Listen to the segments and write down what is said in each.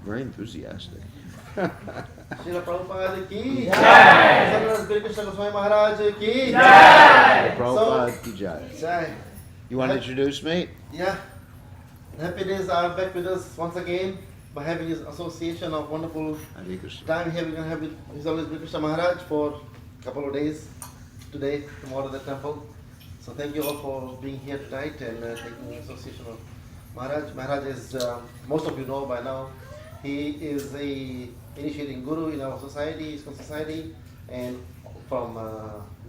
Very enthusiastic. Srila Prabhupada ki Jai. Sri Krishna Goswami Maharaj ki Jai. Prabhupada ki Jai. Jai. You want to introduce me? Yeah. Happy days are back with us once again by having this association of wonderful time here. We're going to have His Holiness Sri Krishna Maharaj for a couple of days, today, tomorrow at the temple. So thank you all for being here tonight and taking the association of Maharaj is, most of you know by now, he is a initiating guru in our society, ISKCON society, and from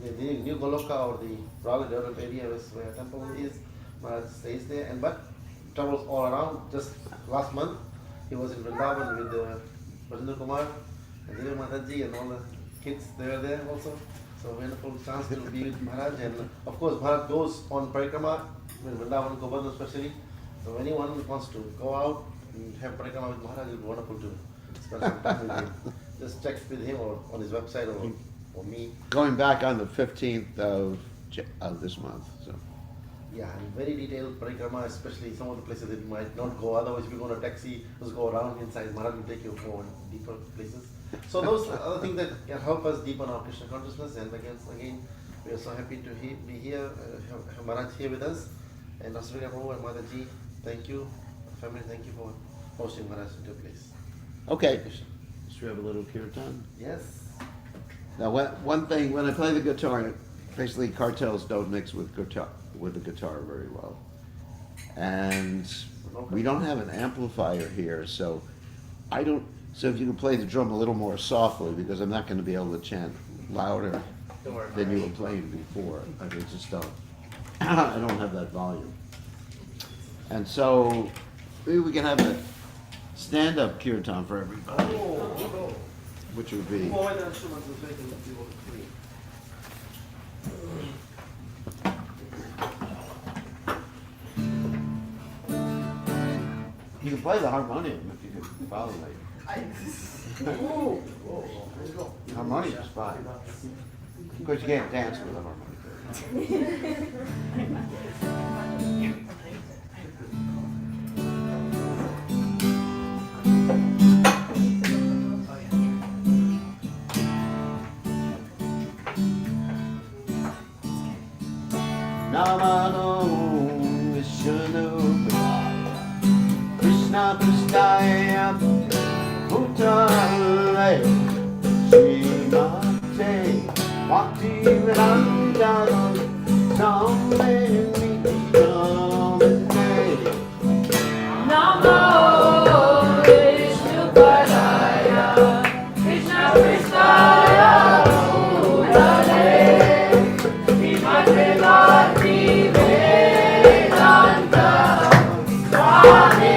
the New Goloka or the rather developed area where a temple is, Maharaj stays there, and but travels all around. Just last month, he was in Vrindavan with Rajendra Kumar and Devi Mataji and all the kids. They were there also. So wonderful chance to be with Maharaj, and of course Maharaj goes on parikrama in Vrindavan, Govardhan especially. So anyone wants to go out and have parikrama with Maharaj, it will be wonderful to spend some time with him. Just check with him or on his website or me. Going back on the 15th of this month. So. Yeah, and very detailed parikrama, especially some of the places that you might not go. Otherwise, if you go on a taxi, just go around inside. Maharaj will take you more deeper places. So those are other things that can help us deepen our Krishna consciousness. And again, we are so happy to be here, have Maharaj here with us. And Rasvika Prabhu and Mataji, thank you. Family, thank you for hosting Maharaj into your place. Okay. Should we have a little kirtan? Yes. Now, one thing, when I play the guitar, basically cartels don't mix with the guitar very well. And we don't have an amplifier here, so if you can play the drum a little more softly, because I'm not going to be able to chant louder than you were playing before. I just don't. I don't have that volume. And so maybe we can have a stand-up kirtan for everybody, which would be. You can play the harmonium if you can follow me. Harmonium is fine. Of course, you can't dance with a harmonium. Namano Vishnu Krishna Prasthaya Bhutale Srimate Bhakti Vedanta Name Namo Vishnu Padaya Krishna Prasthaya Bhutale Srimate Bhakti Vedanta Swami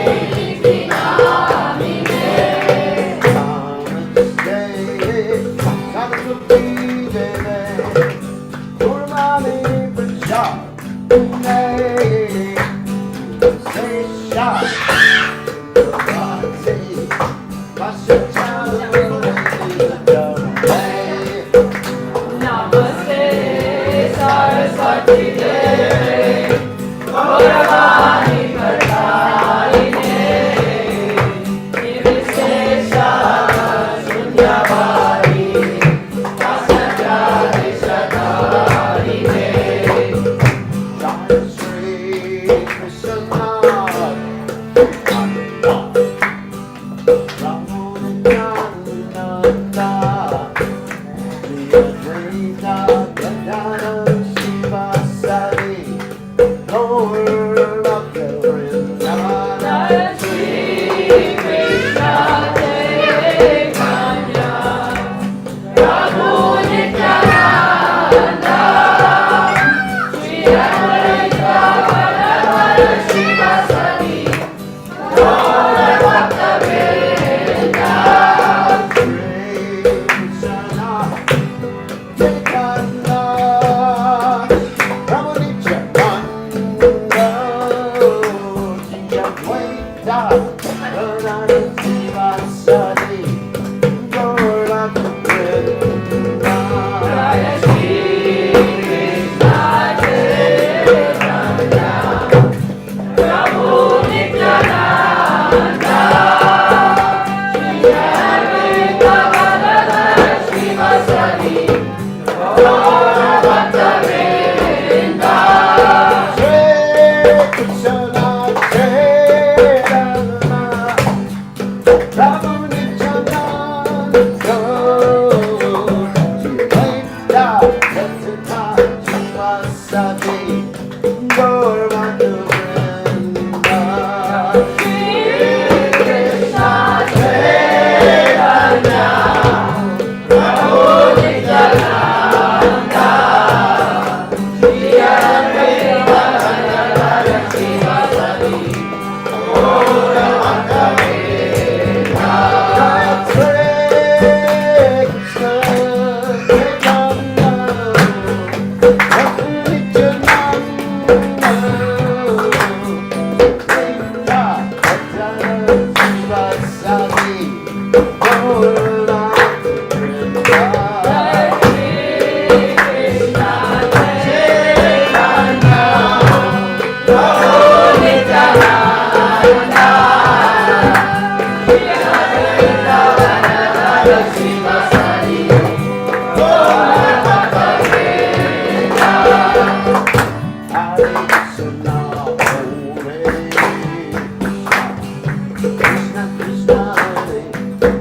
Krishna Hare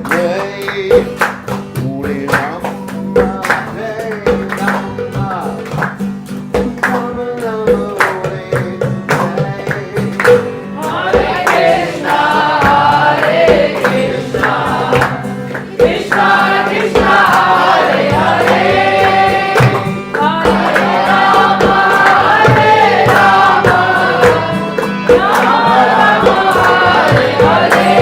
Hare Rama Hare Rama Rama Rama Hare Hare Krishna, Hare Krishna, Krishna Krishna, Hare Hare, Hare Rama, Hare Rama, Rama Rama, Hare Hare.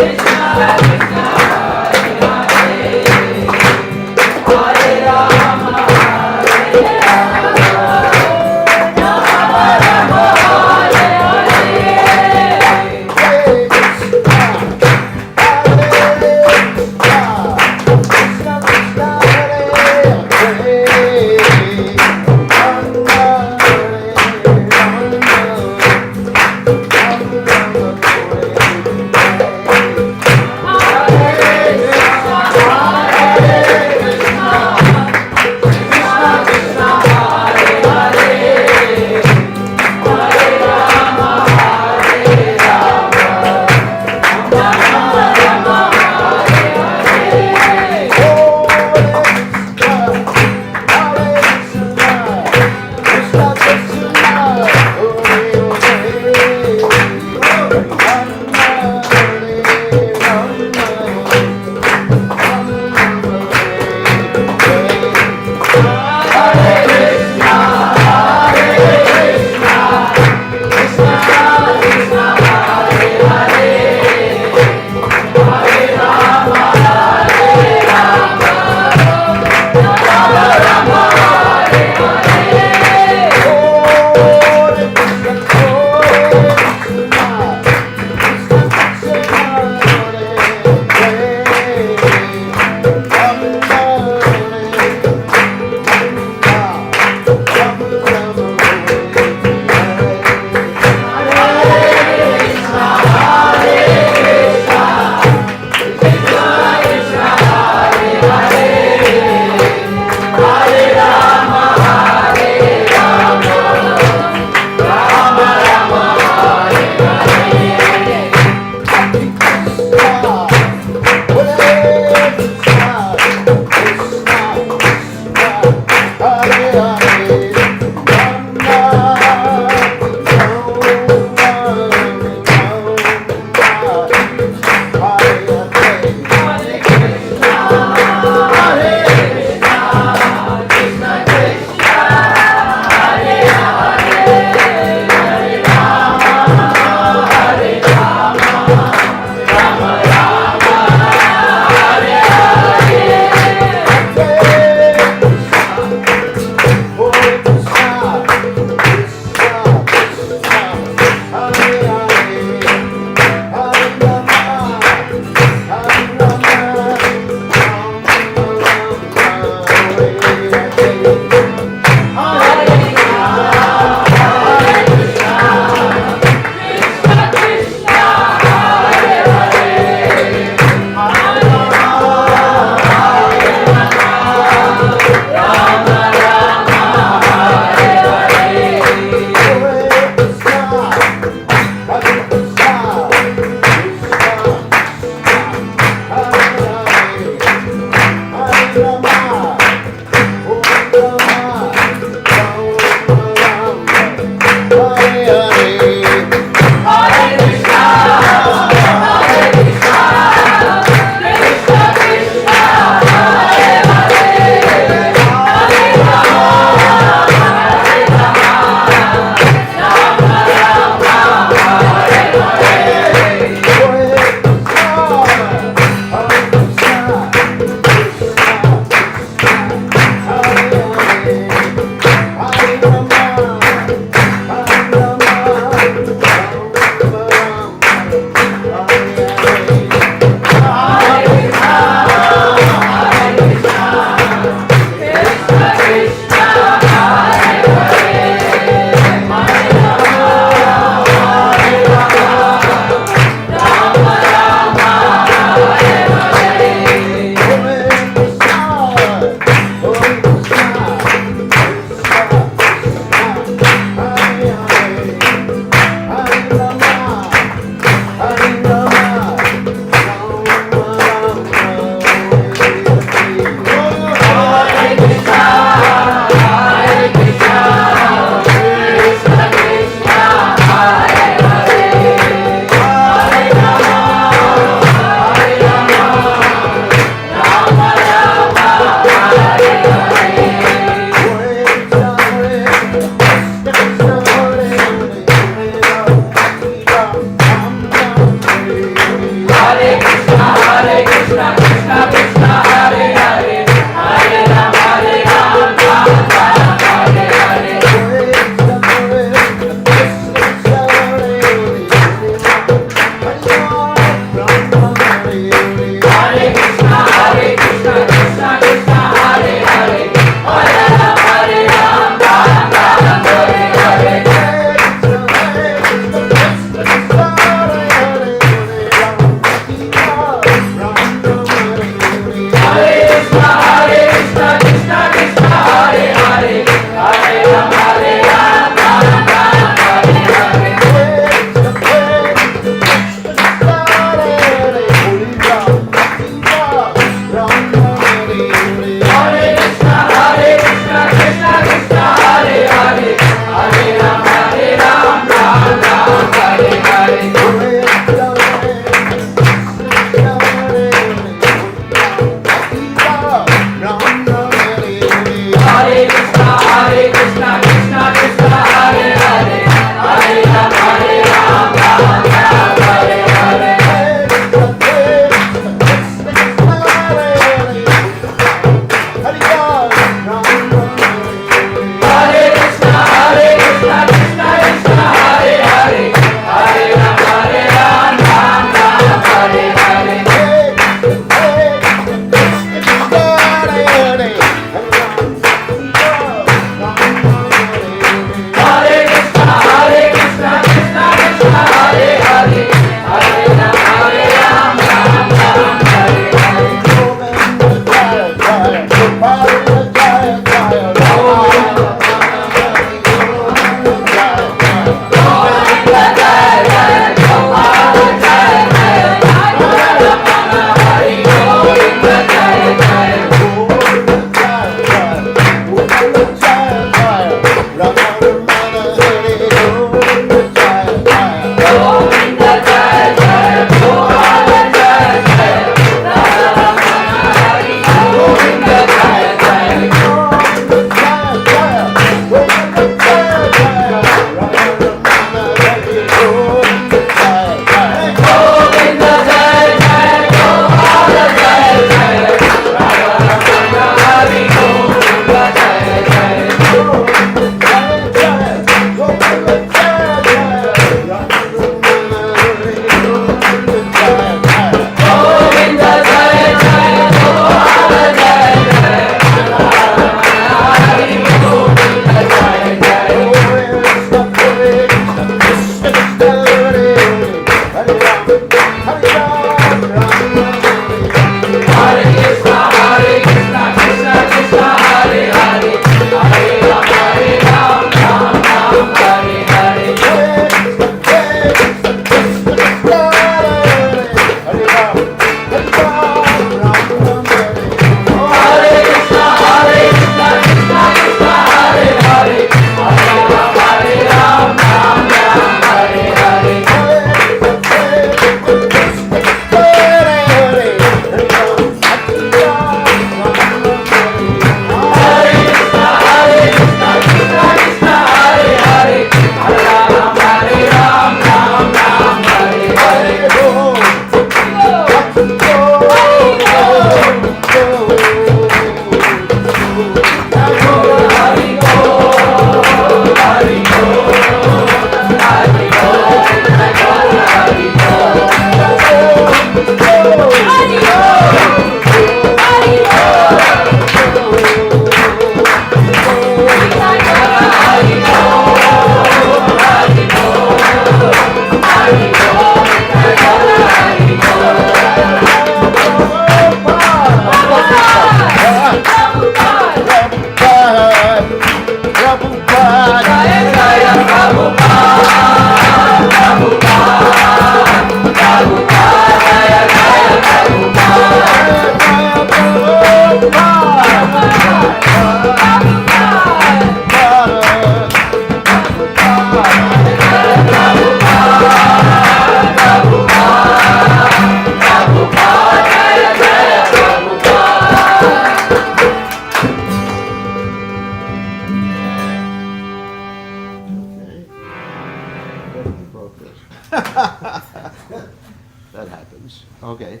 That happens. Okay.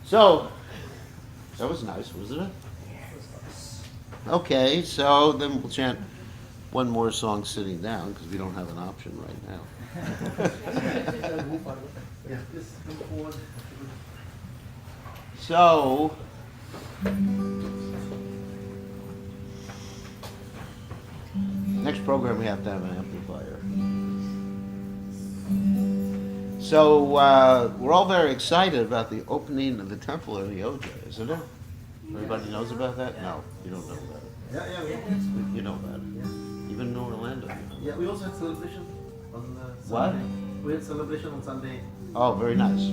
So, that was nice, wasn't it? Okay, so then we'll chant one more song sitting down because we don't have an option right now. Yeah, just move forward. So, next program we have to have an amplifier. So, we're all very excited about the opening of the temple in Ayodhya, isn't it? Everybody knows about that? No, you don't know about it. Yeah, You know about it. yeah. Even in Orlando, you know. Yeah, we also had celebration on What? Sunday. We had celebration on Sunday. Oh, very nice.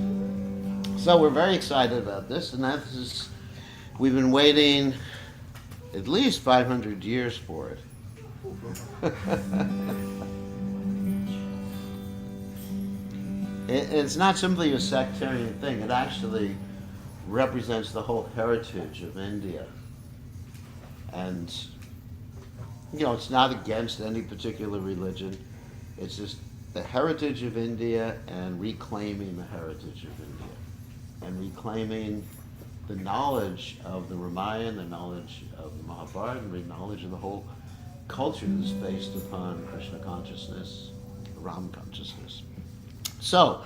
So we're very excited about this, and we've been waiting at least 500 years for it. It's not simply a sectarian thing. It actually represents the whole heritage of India. And, you know, it's not against any particular religion. It's just the heritage of India and reclaiming the heritage of India. And reclaiming the knowledge of the Ramayana, the knowledge of the Mahabharata, and the knowledge of the whole culture is based upon Krishna consciousness, Ram consciousness. So,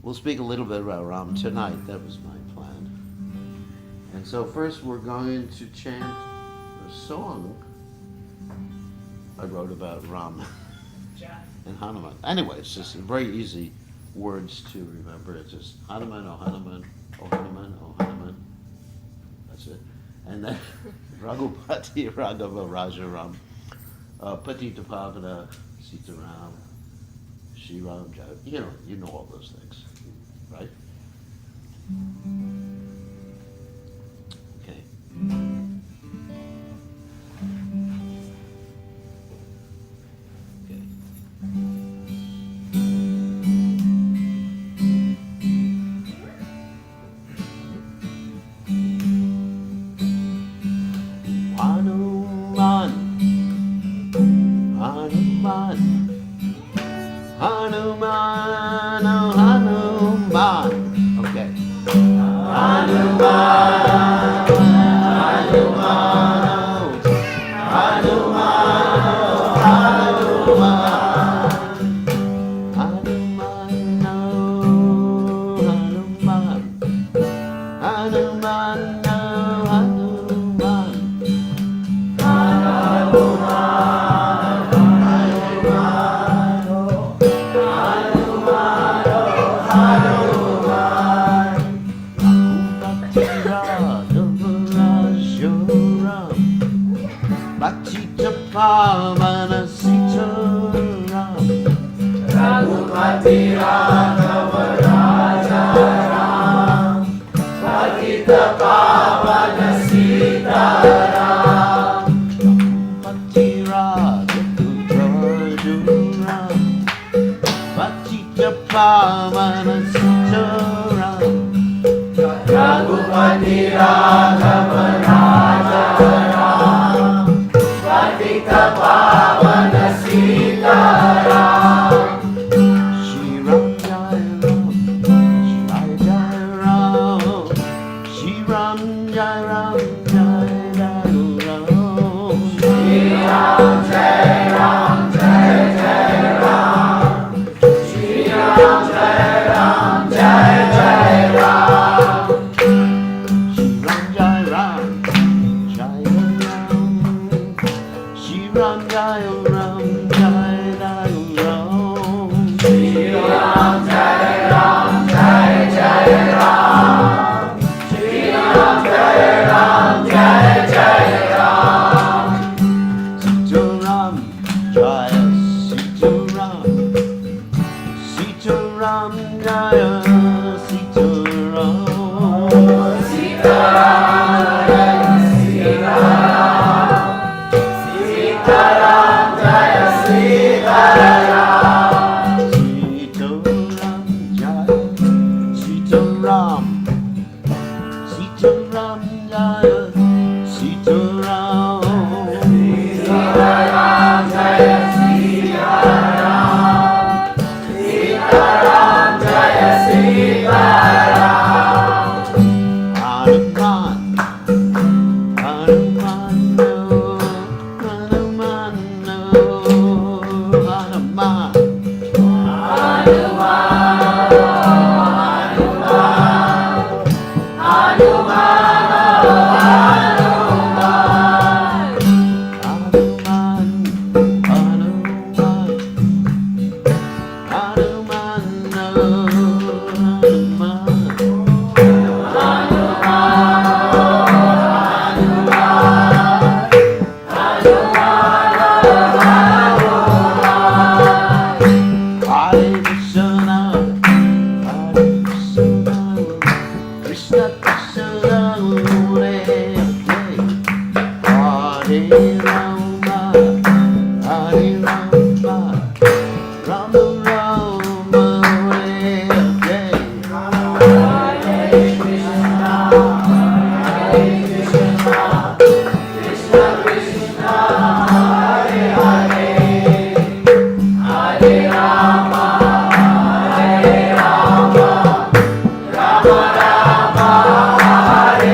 we'll speak a little bit about Ram tonight. That was my plan. And so first we're going to chant a song I wrote about Ram and Hanuman. Anyway, it's just very easy words to remember. It's just Hanuman, oh Hanuman, oh Hanuman, oh Hanuman. That's it. And then Raghupati, Raghava, Rajaram, Patita Pavana, Sita Ram, Shri Ram, you know all those things, right? Okay. Hanuman, oh Hanuman. Okay. Hanuman, Hanuman, Hanuman, Hanuman, Hanuman, Hanuman, Hanuman, Patita Pavana Sita Ram, Raghupati Raghava Raja Ram, Patita Pavana Sita Ram, Raghupati Raghava Raja Ram, Patita Pavana Sita Ram, Raghupati Raghava Raja Ram, Patita Pavana Sita Ram. Shri Ram Jai Ram, Jai Jai Ram, Shri Ram Jai Ram, Jai Jai Ram, Shri Ram Jai Ram, Jai Jai Ram, Shri Ram Jai Ram, Jai Jai Ram, Shri Ram Jai Ram, Jai Ram. Ram Jai Ram, Jai Jai Ram, Shri Ram Jai Ram, Jai Jai Ram, Shri Ram Jai Ram, Jai Jai Ram, Sita Ram, Jaya Sita Ram, Sita Ram, Jaya Sita Ram, Sita Ram, Jaya Sita Ram. Sita Ram, Jaya Sita Ram, Sita Ram, Jaya Sita Ram, Sita Ram, Jaya Sita Ram, Sita Ram, Jaya Sita Ram, Sita Ram, Jaya Sita Ram, Hanuman, Hanuman, Hanuman, Hanuman, Hare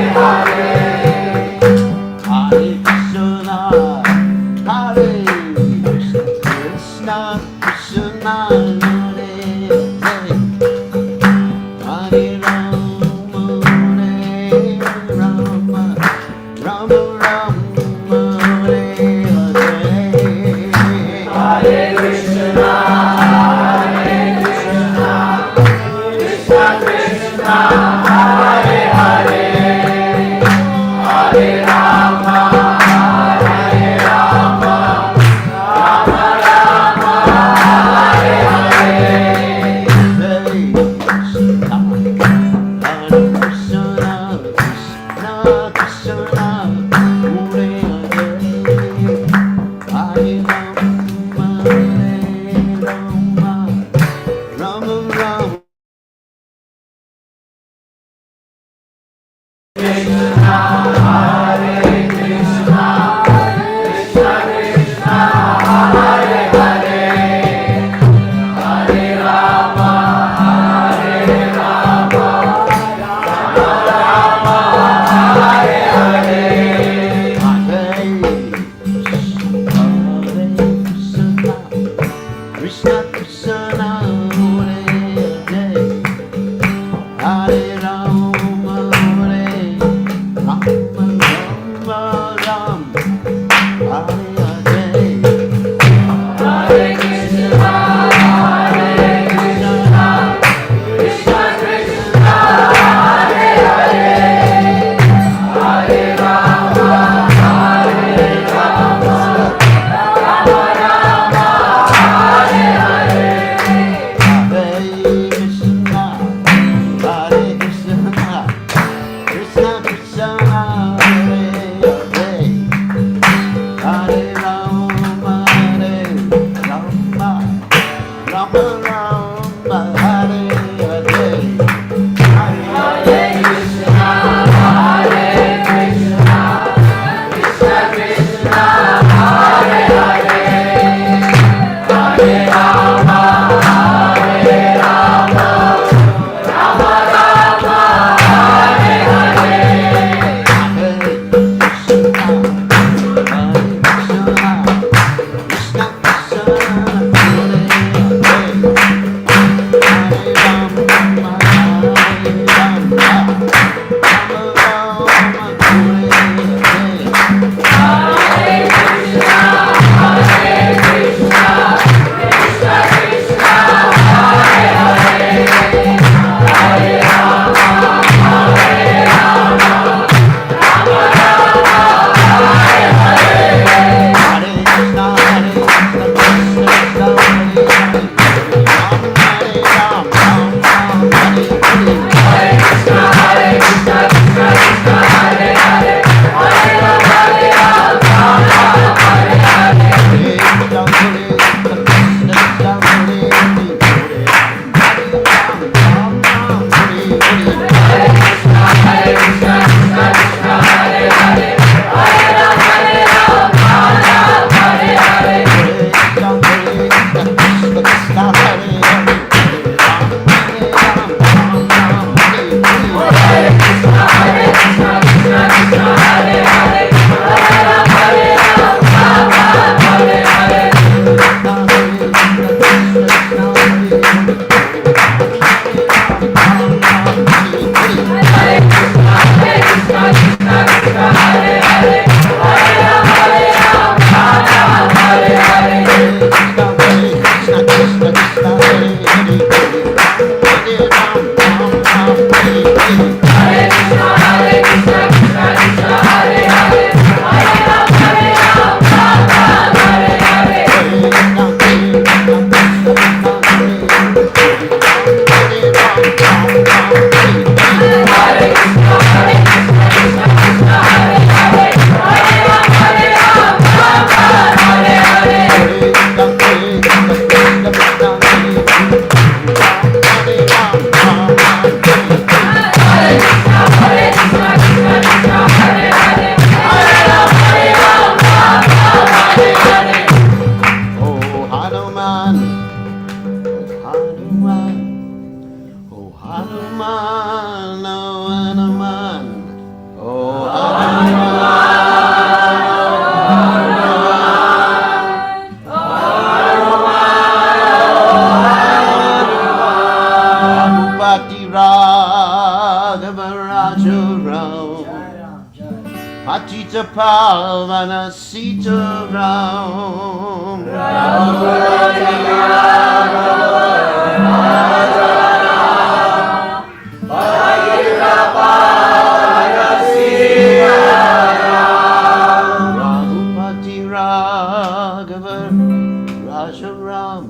Patita Pavana Sita Ram. Raghupati Raghava Raja Ram.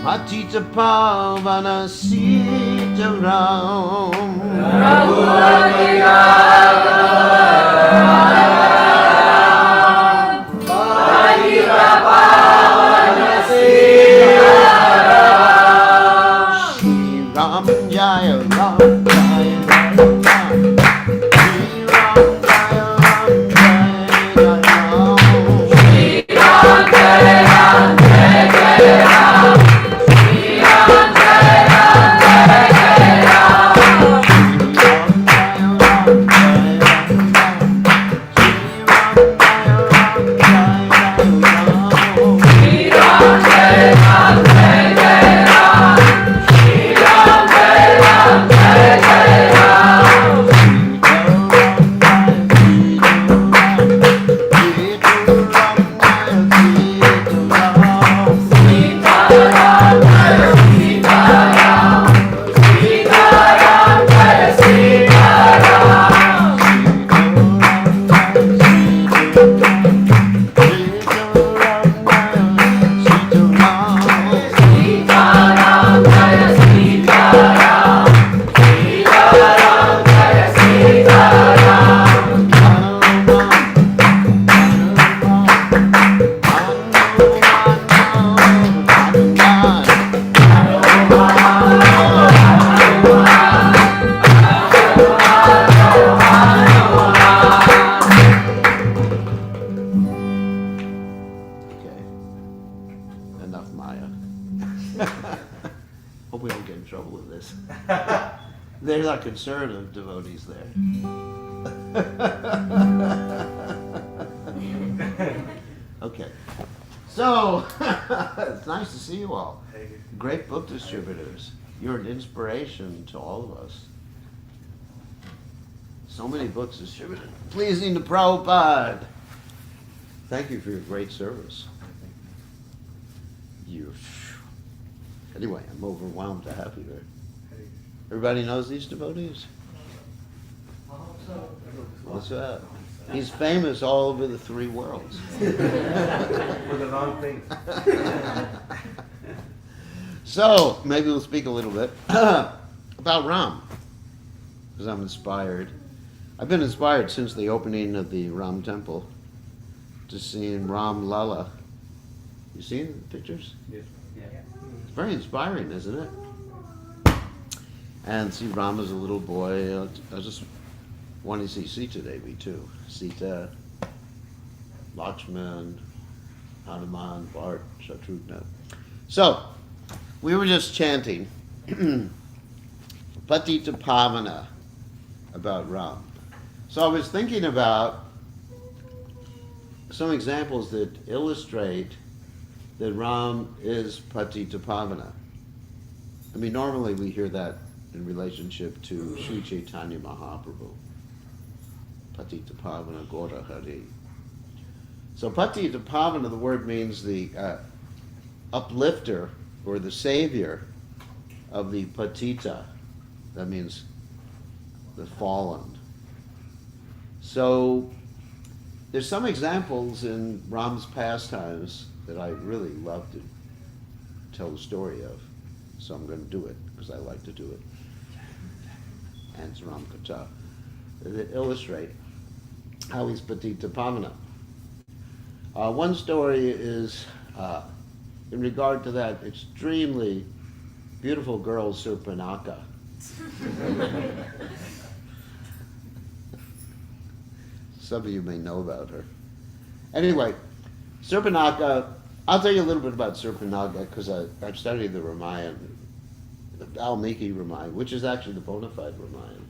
Patita Pavana Sita Ram. Raghupati Raghava Ram Jaya Ram Jaya Ram Shri Ram Jaya Ram Jaya Ram Shri Ram Jaya Ram Jaya Ram Shri Ram Jaya Ram Jaya Ram Shri Ram Jaya Ram Jaya Ram trouble with this. They're not conservative devotees there. Okay. So, it's nice to see you all. Great book distributors. You're an inspiration to all of us. So many books distributed. Pleasing to Prabhupada. Thank you for your great service. Anyway, I'm overwhelmed to have you here. Everybody knows these devotees? What's that? He's famous all over the three worlds. For the wrong thing. So, maybe we'll speak a little bit about Ram, because I'm inspired. I've been inspired since the opening of the Ram temple to seeing Ram Lala. You seen the pictures? Yes. It's very inspiring, isn't it? And see Ram as a little boy. I just want to see Sita Devi too. Sita, Lakshman, Hanuman, Bharat, Shatrugna. So, we were just chanting Patita Pavana about Ram. So I was thinking about some examples that illustrate that Ram is Patita Pavana. I mean, normally we hear that in relationship to Sri Chaitanya Mahaprabhu. Patita Pavana Gora Hari. So Patita Pavana, the word means the uplifter or the savior of the Patita. That means the fallen. So there's some examples in Ram's pastimes that I really love to tell the story of. So I'm going to do it because I like to do it. And it's Ram Katha. That illustrate how he's Patita Pavana. One story is in regard to that extremely beautiful girl, Surpanakha. Some of you may know about her. Anyway, Surpanakha, I'll tell you a little bit about Surpanakha because I've studied the Ramayana, the Valmiki Ramayana, which is actually the bona fide Ramayana.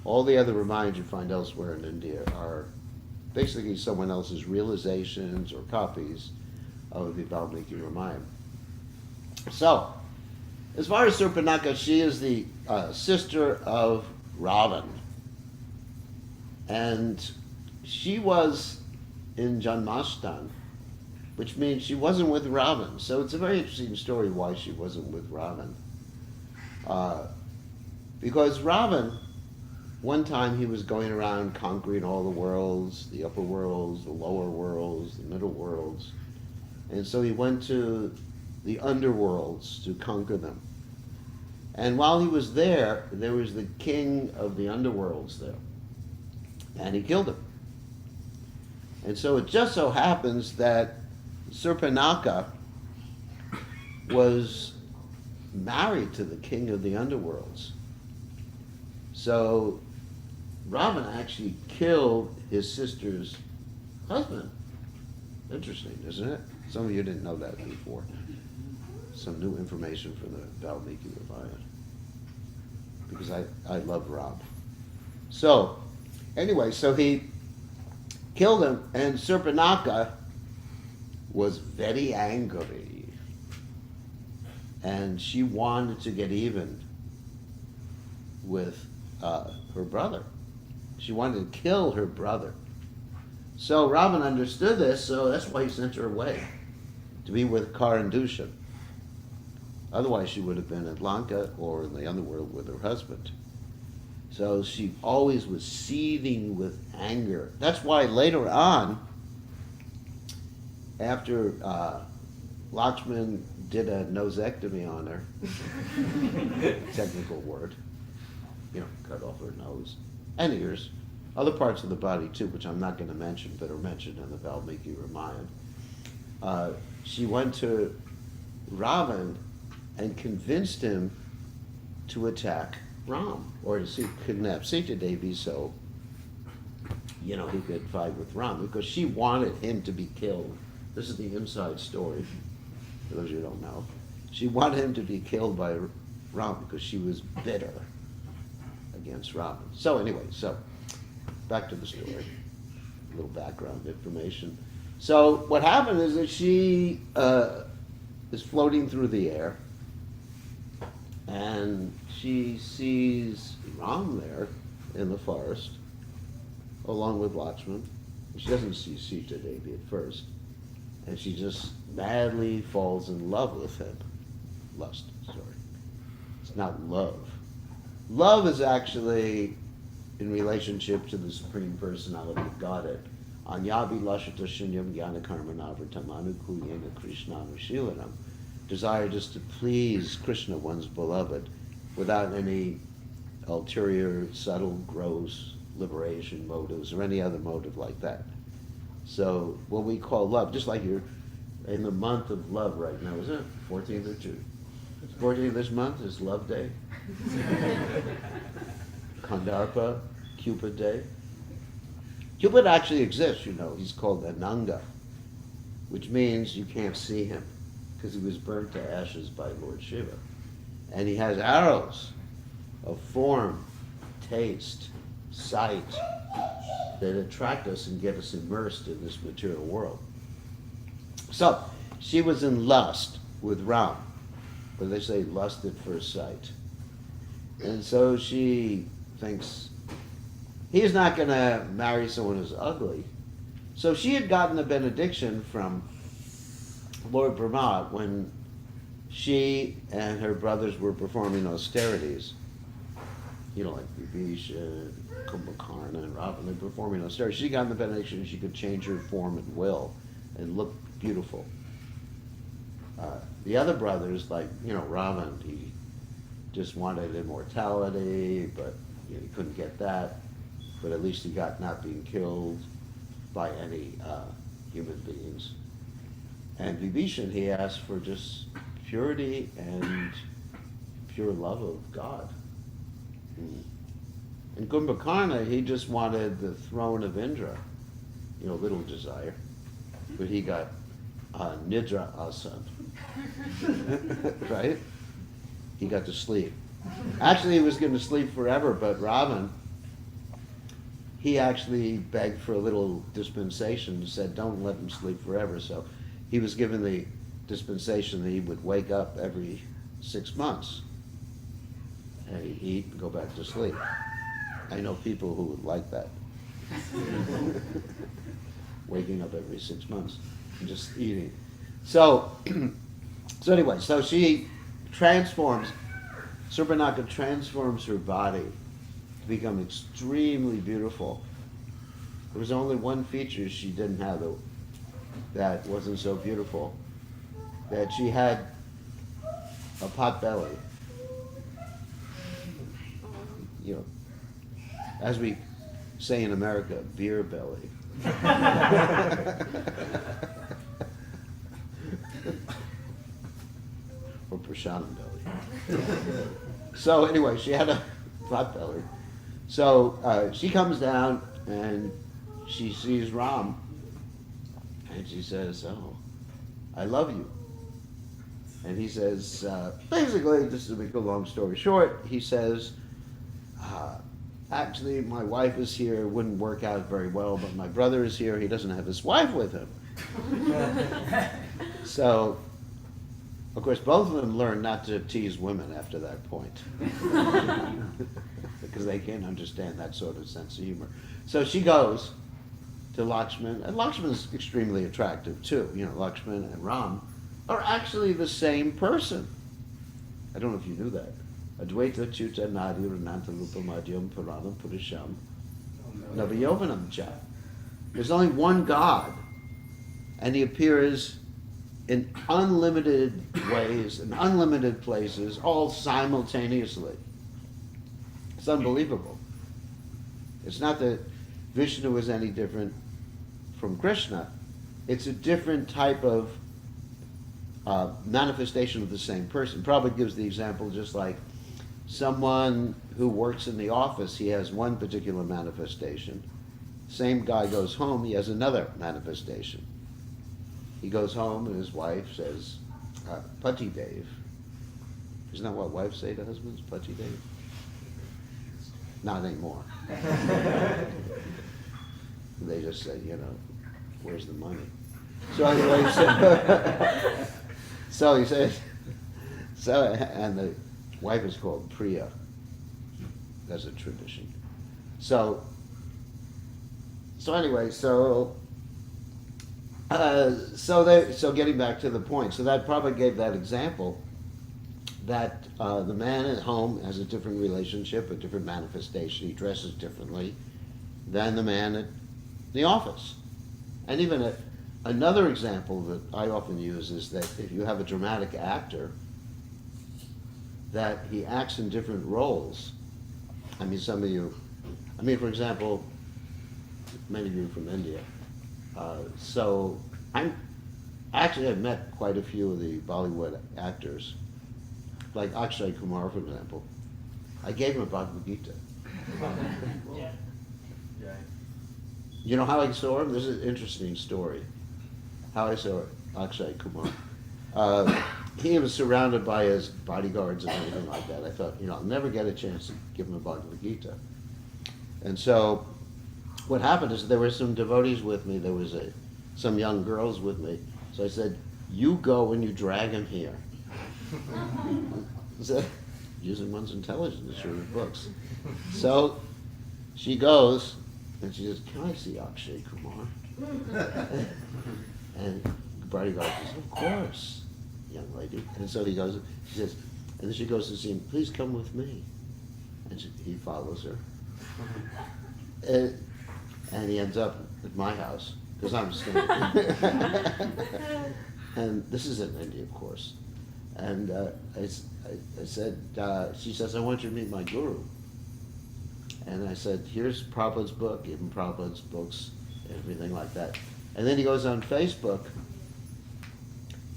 All the other Ramayanas you find elsewhere in India are basically someone else's realizations or copies of the Valmiki Ramayana. So, as far as Surpanakha, she is the sister of Ravana. And she was in Janmastan, which means she wasn't with Ravana. So it's a very interesting story why she wasn't with Ravana. Because Ravana, one time he was going around conquering all the worlds, the upper worlds, the lower worlds, the middle worlds. And so he went to the underworlds to conquer them. And while he was there was the king of the underworlds there. And he killed him. And so it just so happens that Surpanakha was married to the king of the underworlds. So Ravana actually killed his sister's husband. Interesting, isn't it? Some of you didn't know that before. Some new information from the Valmiki Ramayana. Because I love Ram. So, anyway, so he killed him, and Surpanakha was very angry. And she wanted to get even with her brother. She wanted to kill her brother. So Ravana understood this, so that's why he sent her away to be with Karandushan. Otherwise she would have been at Lanka or in the underworld with her husband. So she always was seething with anger. That's why later on, after Lakshman did a nosectomy on her, technical word, cut off her nose and ears, other parts of the body too, which I'm not going to mention, but are mentioned in the Valmiki Ramayana. She went to Ravana and convinced him to attack Ram, or to kidnap Sita Devi so, he could fight with Ram, because she wanted him to be killed. This is the inside story, for those of you who don't know. She wanted him to be killed by Ram because she was bitter against Ravana. So anyway, so back to the story. A little background information. So what happened is that she is floating through the air, and she sees Ram there in the forest, along with Lakshman. She doesn't see Sita Devi at first, and she just madly falls in love with him. Lust, sorry. It's not love. Love is actually in relationship to the Supreme Personality of Godhead. Anyabi lashata shunyam jnana karma navritamanu kuyena krishnanu shilanam. Desire just to please Krishna, one's beloved, without any ulterior, subtle, gross liberation motives or any other motive like that. So what we call love, just like you're in the month of love right now, is it 14th or 2? 14th this month is Love Day. Kandarpa, Cupid Day. Cupid actually exists, you know. He's called Ananga, which means you can't see him because he was burnt to ashes by Lord Shiva. And he has arrows of form, taste, sight that attract us and get us immersed in this material world. So she was in lust with Ram, or they say lust at first sight. And so she thinks he's not going to marry someone who's ugly. So she had gotten a benediction from Lord Brahma when she and her brothers were performing austerities. You know, like Vibhisha, Kumbhakarna, and Ravana performing austerities. She got the benediction she could change her form at will and look beautiful. The other brothers, like, you know, Ravana, he just wanted immortality, but you know, he couldn't get that. But at least he got not being killed by any human beings. And Vibhishan, he asked for just purity and pure love of God. And Kumbhakarna, he just wanted the throne of Indra, you know, little desire. But he got Nidra Asana, right? He got to sleep. Actually, he was going to sleep forever, but Ravan, he actually begged for a little dispensation and said, don't let him sleep forever. So he was given the dispensation that he would wake up every 6 months and he'd eat and go back to sleep. I know people who would like that. Waking up every 6 months and just eating. So, anyway, so she transforms, Surpanakha transforms her body to become extremely beautiful. There was only one feature she didn't have that wasn't so beautiful, that she had a pot belly. You know, as we say in America, beer belly. Or Prashant belly. So anyway, she had a pot belly. So she comes down and she sees Ram and she says, oh, I love you. And he says, basically, just to make a long story short, he says, actually, my wife is here, it wouldn't work out very well, but my brother is here, he doesn't have his wife with him. So, of course, both of them learn not to tease women after that point. Because they can't understand that sort of sense of humor. So she goes to Lakshman, and Lakshman's extremely attractive too. You know, Lakshman and Ram are actually the same person. I don't know if you knew that. Advaita Chuta Nadi Rananta Rupa Madhyam Paranam Purisham Navayovanam Cha. There's only one God, and he appears in unlimited ways, in unlimited places, all simultaneously. It's unbelievable. It's not that Vishnu is any different from Krishna. It's a different type of manifestation of the same person. Prabhupada gives the example just like someone who works in the office, he has one particular manifestation. Same guy goes home, he has another manifestation. He goes home and his wife says, Pati Dev. Isn't that what wives say to husbands? Putty Dave? Not anymore. They just say, where's the money? So anyway, so he says, and the wife is called Priya. That's a tradition. So anyway, so getting back to the point, so that Prabhupada gave that example that the man at home has a different relationship, a different manifestation. He dresses differently than the man at the office. And even another example that I often use is that if you have a dramatic actor, that he acts in different roles. I mean, for example, many of you are from India. So I've met quite a few of the Bollywood actors, like Akshay Kumar, for example. I gave him a Bhagavad Gita. Yeah. You know how I saw him? This is an interesting story. How I saw Akshay Kumar. He was surrounded by his bodyguards and everything like that. I thought, I'll never get a chance to give him a Bhagavad Gita. And so what happened is there were some devotees with me. There was some young girls with me. So I said, you go and you drag him here. So, using one's intelligence to read books. So she goes and she says, can I see Akshay Kumar? And the bodyguard says, of course, young lady. And so he goes, she says, and then she goes to see him, please come with me. And he follows her. And he ends up at my house, because I'm staying. And this is in India, of course. And I said, she says, I want you to meet my guru. And I said, here's Prabhupada's book, give him Prabhupada's books, everything like that. And then he goes on Facebook,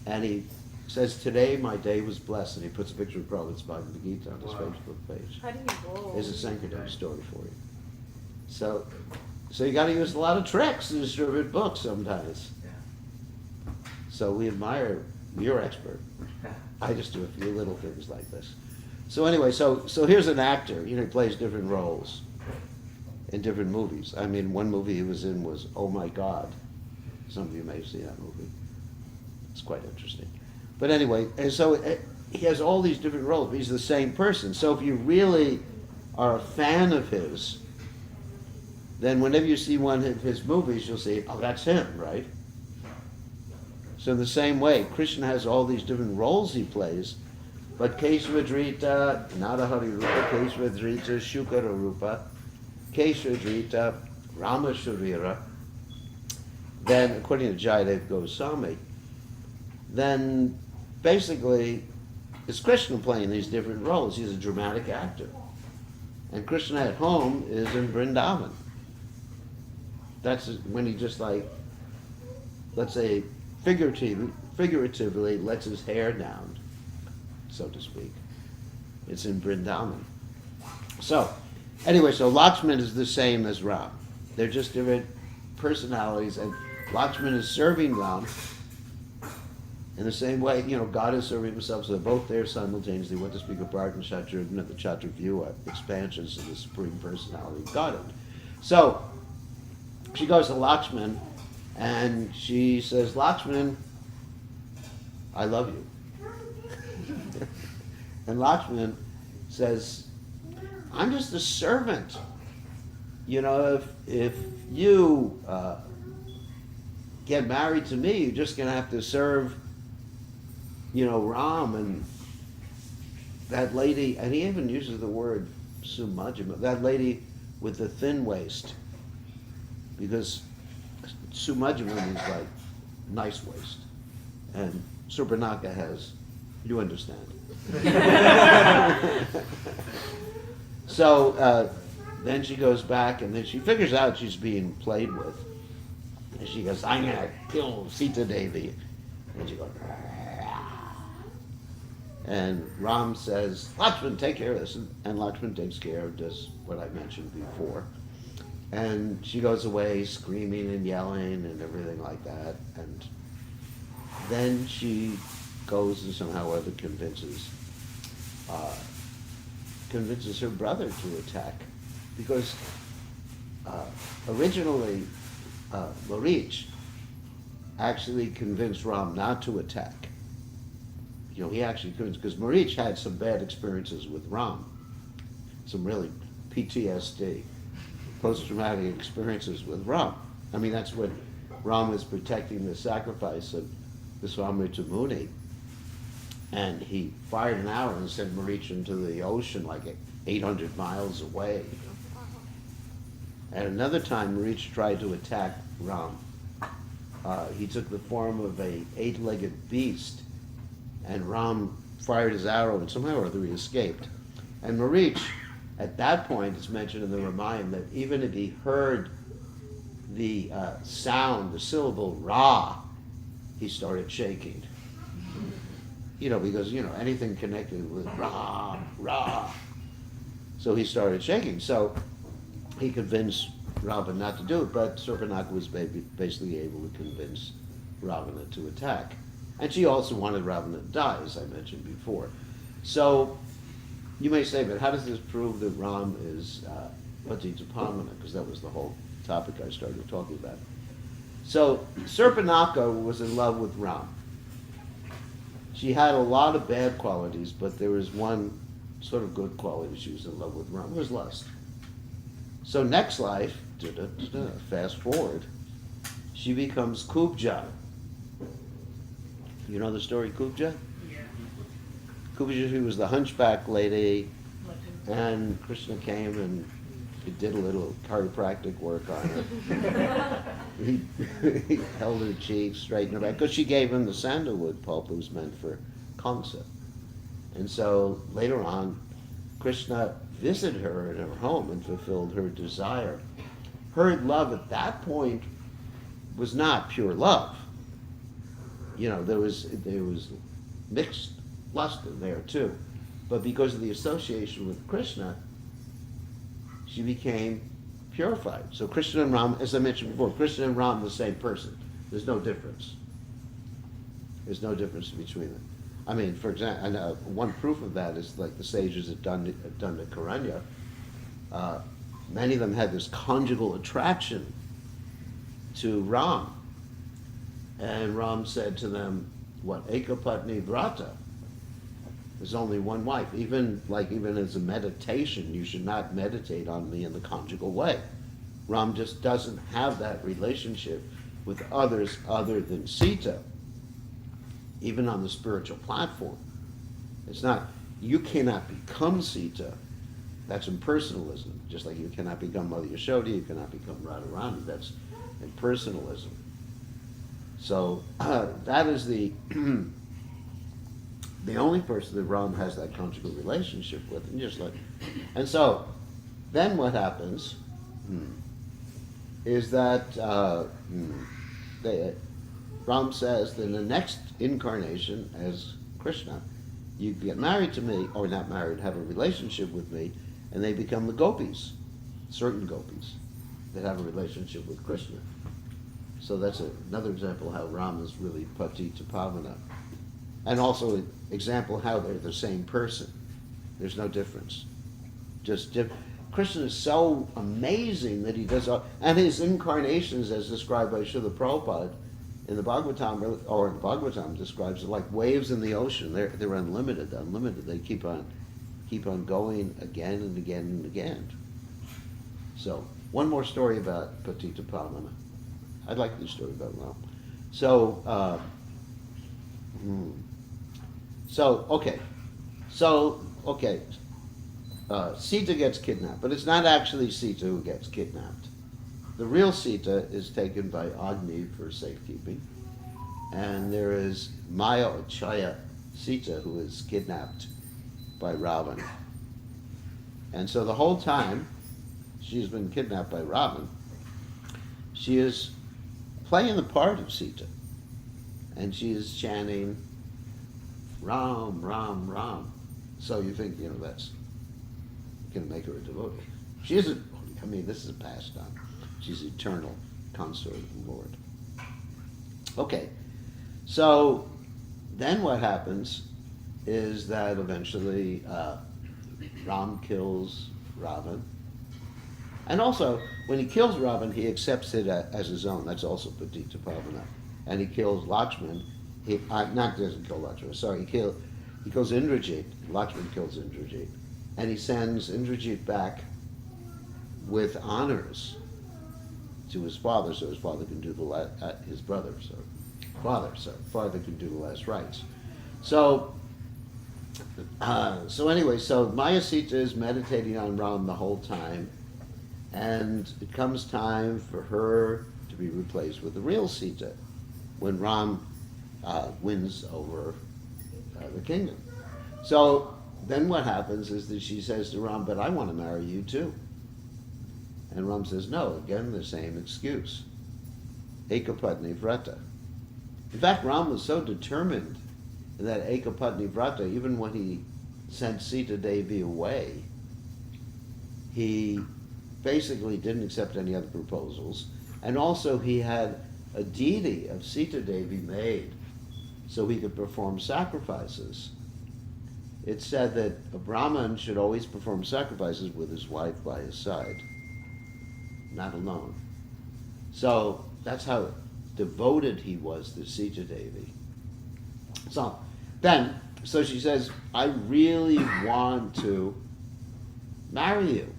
and he says, today my day was blessed, and he puts a picture of Prabhupada's Bhagavad Gita on his Facebook page. How do you roll? There's a Sankirtan story for you. So you got to use a lot of tricks to distribute books sometimes. So we admire your expert. I just do a few little things like this. So anyway, so here's an actor. He plays different roles in different movies. I mean, one movie he was in was Oh My God. Some of you may see that movie. It's quite interesting. But anyway, and so he has all these different roles, but he's the same person. So if you really are a fan of his, then whenever you see one of his movies, you'll say, oh, that's him, right? So in the same way, Krishna has all these different roles he plays, but Keshavadrita, Narahari Rupa, Keshavadrita, Shukara Rupa, Keshavadrita, Rama Sharira, then according to Jayadev Goswami, then basically it's Krishna playing these different roles. He's a dramatic actor. And Krishna at home is in Vrindavan. That's when he just let's say, figuratively lets his hair down, so to speak. It's in Vrindavan. So, anyway, so Lakshman is the same as Ram. They're just different personalities, and Lakshman is serving Ram in the same way, God is serving himself, so they're both there simultaneously. What to speak of Bharat and Chaturvya, the Chaturvya, expansions of the Supreme Personality of Godhead. So, she goes to Lakshman, and she says, Lakshman, I love you. And Lakshman says, I'm just a servant. If you get married to me, you're just going to have to serve, Ram and that lady, and he even uses the word Sumajima, that lady with the thin waist, because Sumajima means like nice waist, and Surpanakha has, you understand. So then she goes back, and then she figures out she's being played with, and she goes, I'm gonna kill Sita Devi, and she goes, and Ram says, Lakshman, take care of this, and Lakshman takes care of, does what I mentioned before. And she goes away screaming and yelling and everything like that. And then she goes and somehow or other convinces convinces her brother to attack, because originally Marich actually convinced Ram not to attack. You know, he actually convinced, because Marich had some bad experiences with Ram, some really PTSD, post-traumatic experiences with Ram. I mean, that's when Ram was protecting the sacrifice of Viswamitra Muni, and he fired an arrow and sent Marich into the ocean like 800 miles away. At another time, Marich tried to attack Ram. He took the form of a 8-legged beast, and Ram fired his arrow, and somehow or other he escaped. And Marich, at that point, it's mentioned in the Ramayana that even if he heard the sound, the syllable Ra, he started shaking. You know, because, you know, anything connected with Ra, Ra. So he started shaking. So he convinced Ravana not to do it, but Surpanakha was basically able to convince Ravana to attack. And she also wanted Ravana to die, as I mentioned before. So you may say, but how does this prove that Ram is Patita Pavan? Because that was the whole topic I started talking about. So Surpanakha was in love with Ram. She had a lot of bad qualities, but there was one sort of good quality she was in love with Ram, was lust. So next life, fast forward, she becomes Kubja. You know the story Kubja? Yeah. Kubja, she was the hunchback lady, and Krishna came and he did a little chiropractic work on her. he held her cheeks, straightened her back, because she gave him the sandalwood pulp that was meant for Kamsa. And so later on, Krishna visited her in her home and fulfilled her desire. Her love at that point was not pure love. You know, there was mixed lust in there too. But because of the association with Krishna, she became purified. So Krishna and Ram, as I mentioned before, Krishna and Ram are the same person. There's no difference. There's no difference between them. I mean, for example, and, one proof of that is like the sages at Karanya. Many of them had this conjugal attraction to Ram. And Ram said to them, what, Ekapatni Vrata? There's only one wife. Even as a meditation, you should not meditate on me in the conjugal way. Ram just doesn't have that relationship with others other than Sita, even on the spiritual platform. It's not, you cannot become Sita. That's impersonalism. Just like you cannot become Mother Yashoda, you cannot become Radharani. That's impersonalism. So that is the the only person that Ram has that conjugal relationship with, and so then what happens is that Ram says that in the next incarnation as Krishna, you get married to me, or not married, have a relationship with me, and they become the gopis, certain gopis that have a relationship with Krishna. So that's another example how Ram is really Patita Pavana. And also an example how they're the same person. There's no difference. Krishna is so amazing that he does all, and his incarnations as described by Srila Prabhupada in the Bhagavatam describes it like waves in the ocean. They're unlimited. They keep on going again and again and again. So one more story about Patita Pavana. I'd like this story about Ram. Sita gets kidnapped, but it's not actually Sita who gets kidnapped. The real Sita is taken by Agni for safekeeping, and there is Maya or Chaya Sita who is kidnapped by Ravana. And so the whole time she's been kidnapped by Ravana, she is playing the part of Sita, and she is chanting Ram, Ram, Ram. So you think, that's going to make her a devotee. She isn't. I mean, this is a pastime. She's eternal consort of the Lord. Okay, so then what happens is that eventually Ram kills Ravan. And also, when he kills Ravan, he accepts it as his own. That's also Patita Pavana. And he kills Lakshman. Doesn't kill Lakshman, sorry. He kills Indrajit. Lakshman kills Indrajit. And he sends Indrajit back with honors to his father, so his father can do his brother, father can do the last rites. So anyway, so Maya Sita is meditating on Ram the whole time, and it comes time for her to be replaced with the real Sita when Ram wins over the kingdom. So then what happens is that she says to Ram, but I want to marry you too. And Ram says, no, again, the same excuse. Ekapatni Vrata. In fact, Ram was so determined in that Ekapatni Vrata, even when he sent Sita Devi away, he basically didn't accept any other proposals. And also he had a deity of Sita Devi made so he could perform sacrifices. It's said that a Brahmin should always perform sacrifices with his wife by his side, not alone. So that's how devoted he was to Sita Devi. So she says, I really want to marry you.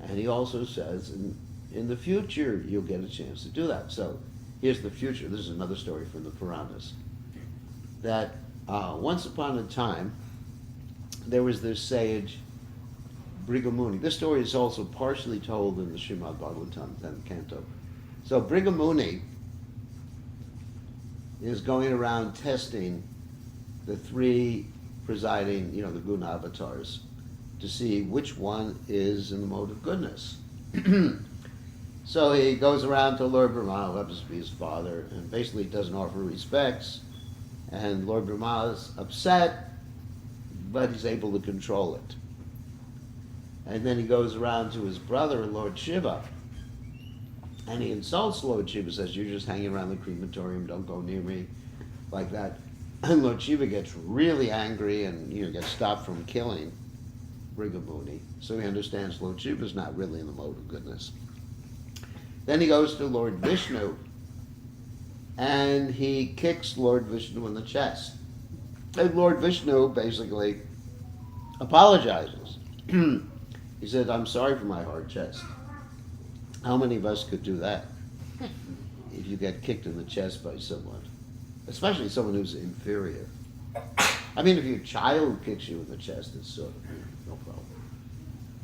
And he also says, in the future, you'll get a chance to do that. So here's the future. This is another story from the Puranas. That once upon a time, there was this sage, Brigamuni. This story is also partially told in the Srimad Bhagavatam, 10th canto. So Brigamuni is going around testing the three presiding, the guna avatars, to see which one is in the mode of goodness. So he goes around to Lord Brahma, who happens to be his father, and basically doesn't offer respects. And Lord Brahma is upset, but he's able to control it. And then he goes around to his brother, Lord Shiva, and he insults Lord Shiva, says, you're just hanging around the crematorium, don't go near me, like that. And Lord Shiva gets really angry and gets stopped from killing Brigamuni. So he understands Lord Shiva is not really in the mode of goodness. Then he goes to Lord Vishnu, and he kicks Lord Vishnu in the chest. And Lord Vishnu basically apologizes. He said, I'm sorry for my hard chest. How many of us could do that if you get kicked in the chest by someone? Especially someone who's inferior. I mean, if your child kicks you in the chest, it's sort of, no problem.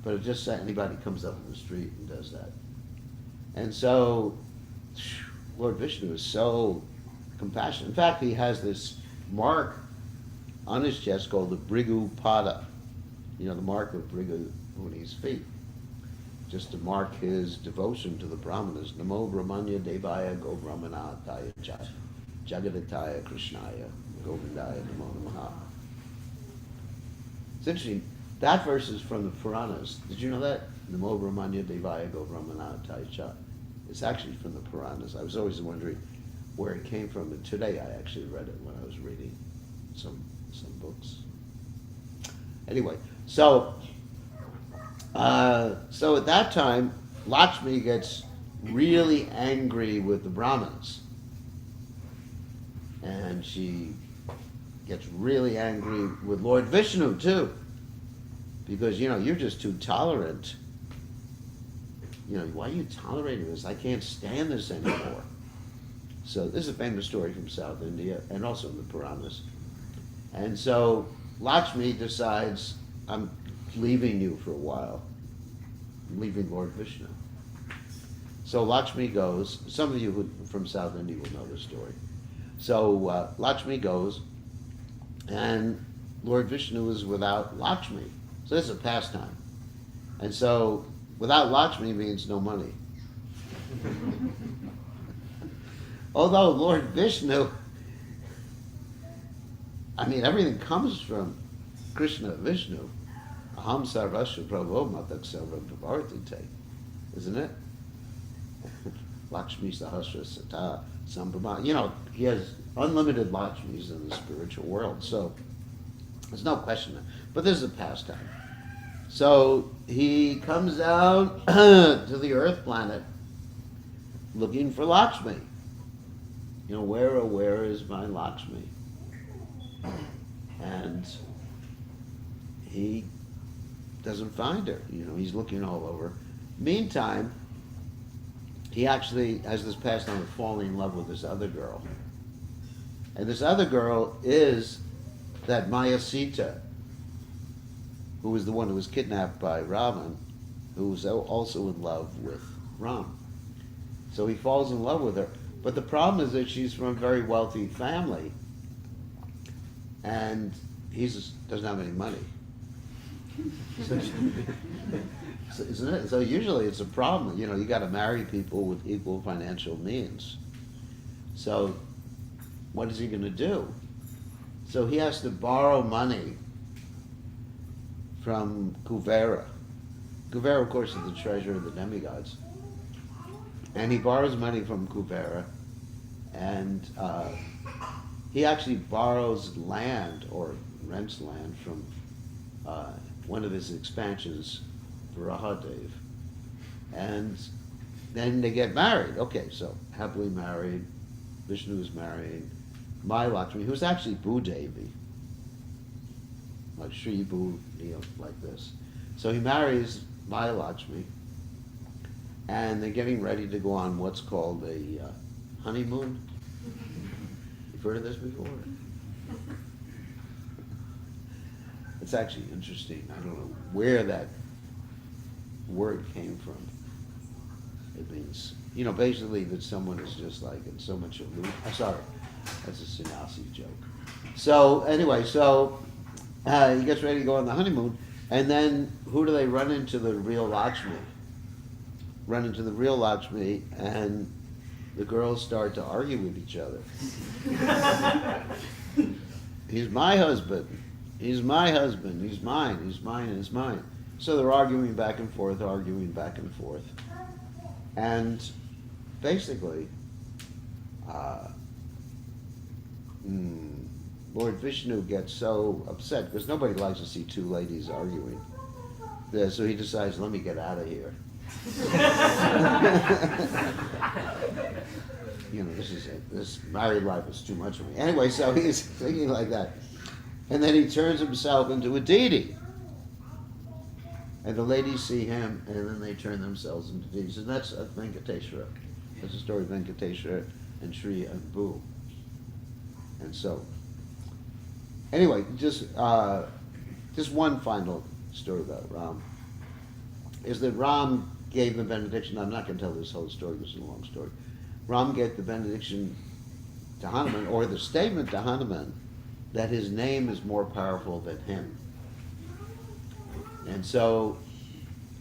But it just anybody comes up in the street and does that. And so, Lord Vishnu is so compassionate. In fact, he has this mark on his chest called the Brigu Pada. The mark of Brigu Muni's feet. Just to mark his devotion to the Brahmanas. Namo Brahmanya Devaya Go Brahmanataya Jagadataya Krishnaya Govindaya Namo Namaha. It's interesting. That verse is from the Puranas. Did you know that? Namo Brahmanya Devaya Go Brahmanataya. It's actually from the Puranas. I was always wondering where it came from, and today I actually read it when I was reading some books. Anyway, so at that time, Lakshmi gets really angry with the Brahmins. And she gets really angry with Lord Vishnu too. Because, you're just too tolerant. Why are you tolerating this? I can't stand this anymore. So this is a famous story from South India and also in the Puranas. And so Lakshmi decides, I'm leaving you for a while. I'm leaving Lord Vishnu. So Lakshmi goes, some of you from South India will know this story. So Lakshmi goes, and Lord Vishnu is without Lakshmi. So this is a pastime. And so without Lakshmi means no money. Although Lord Vishnu, everything comes from Krishna, Vishnu. Aham sarvasya prabho matak sarvam pravartite. Isn't it? Lakshmi sahasra sata sambhama. He has unlimited Lakshmis in the spiritual world. So There's no question. But this is a pastime. So he comes out to the Earth planet looking for Lakshmi. You know, where is my Lakshmi? And he doesn't find her. You know, he's looking all over. Meantime, he actually has this pastime of falling in love with this other girl. And this other girl is that Maya Sita, who was the one who was kidnapped by Ravan, who was also in love with Ram. So he falls in love with her. But the problem is that she's from a very wealthy family, and he doesn't have any money. So, isn't it? So usually it's a problem. You know, you got to marry people with equal financial means. So what is he going to do? So he has to borrow money from Kuvera. Kuvera, of course, is the treasurer of the demigods. And he borrows money from Kuvera, and he actually borrows land or rents land from one of his expansions, Varahadev. And then they get married. Okay, so happily married. Vishnu is married. Maya Lakshmi, who's actually Bhudevi, like Sri Bhu, you know, like this. So he marries Maya Lakshmi, and they're getting ready to go on what's called a honeymoon. You've heard of this before? It's actually interesting. I don't know where that word came from. It means, you know, basically that someone is just like in so much aloof. I'm sorry, that's a sannyasi joke. So anyway, he gets ready to go on the honeymoon, and then who do they run into? The real Lakshmi. Run into the real Lakshmi, and the girls start to argue with each other. He's my husband. He's my husband. He's mine. He's mine. And he's mine. So they're arguing back and forth, and basically, Lord Vishnu gets so upset because nobody likes to see two ladies arguing. Yeah, so he decides, let me get out of here. You know, this married life is too much for me. Anyway, so he's thinking like that. And then he turns himself into a deity. And the ladies see him, and then they turn themselves into deities. And that's Venkateshwara. That's the story of Venkateshwara and Sri and Bhu. And so, anyway, just one final story about Ram. Is that Ram gave the benediction. I'm not going to tell this whole story, this is a long story. Ram gave the benediction to Hanuman, or the statement to Hanuman, that his name is more powerful than him. And so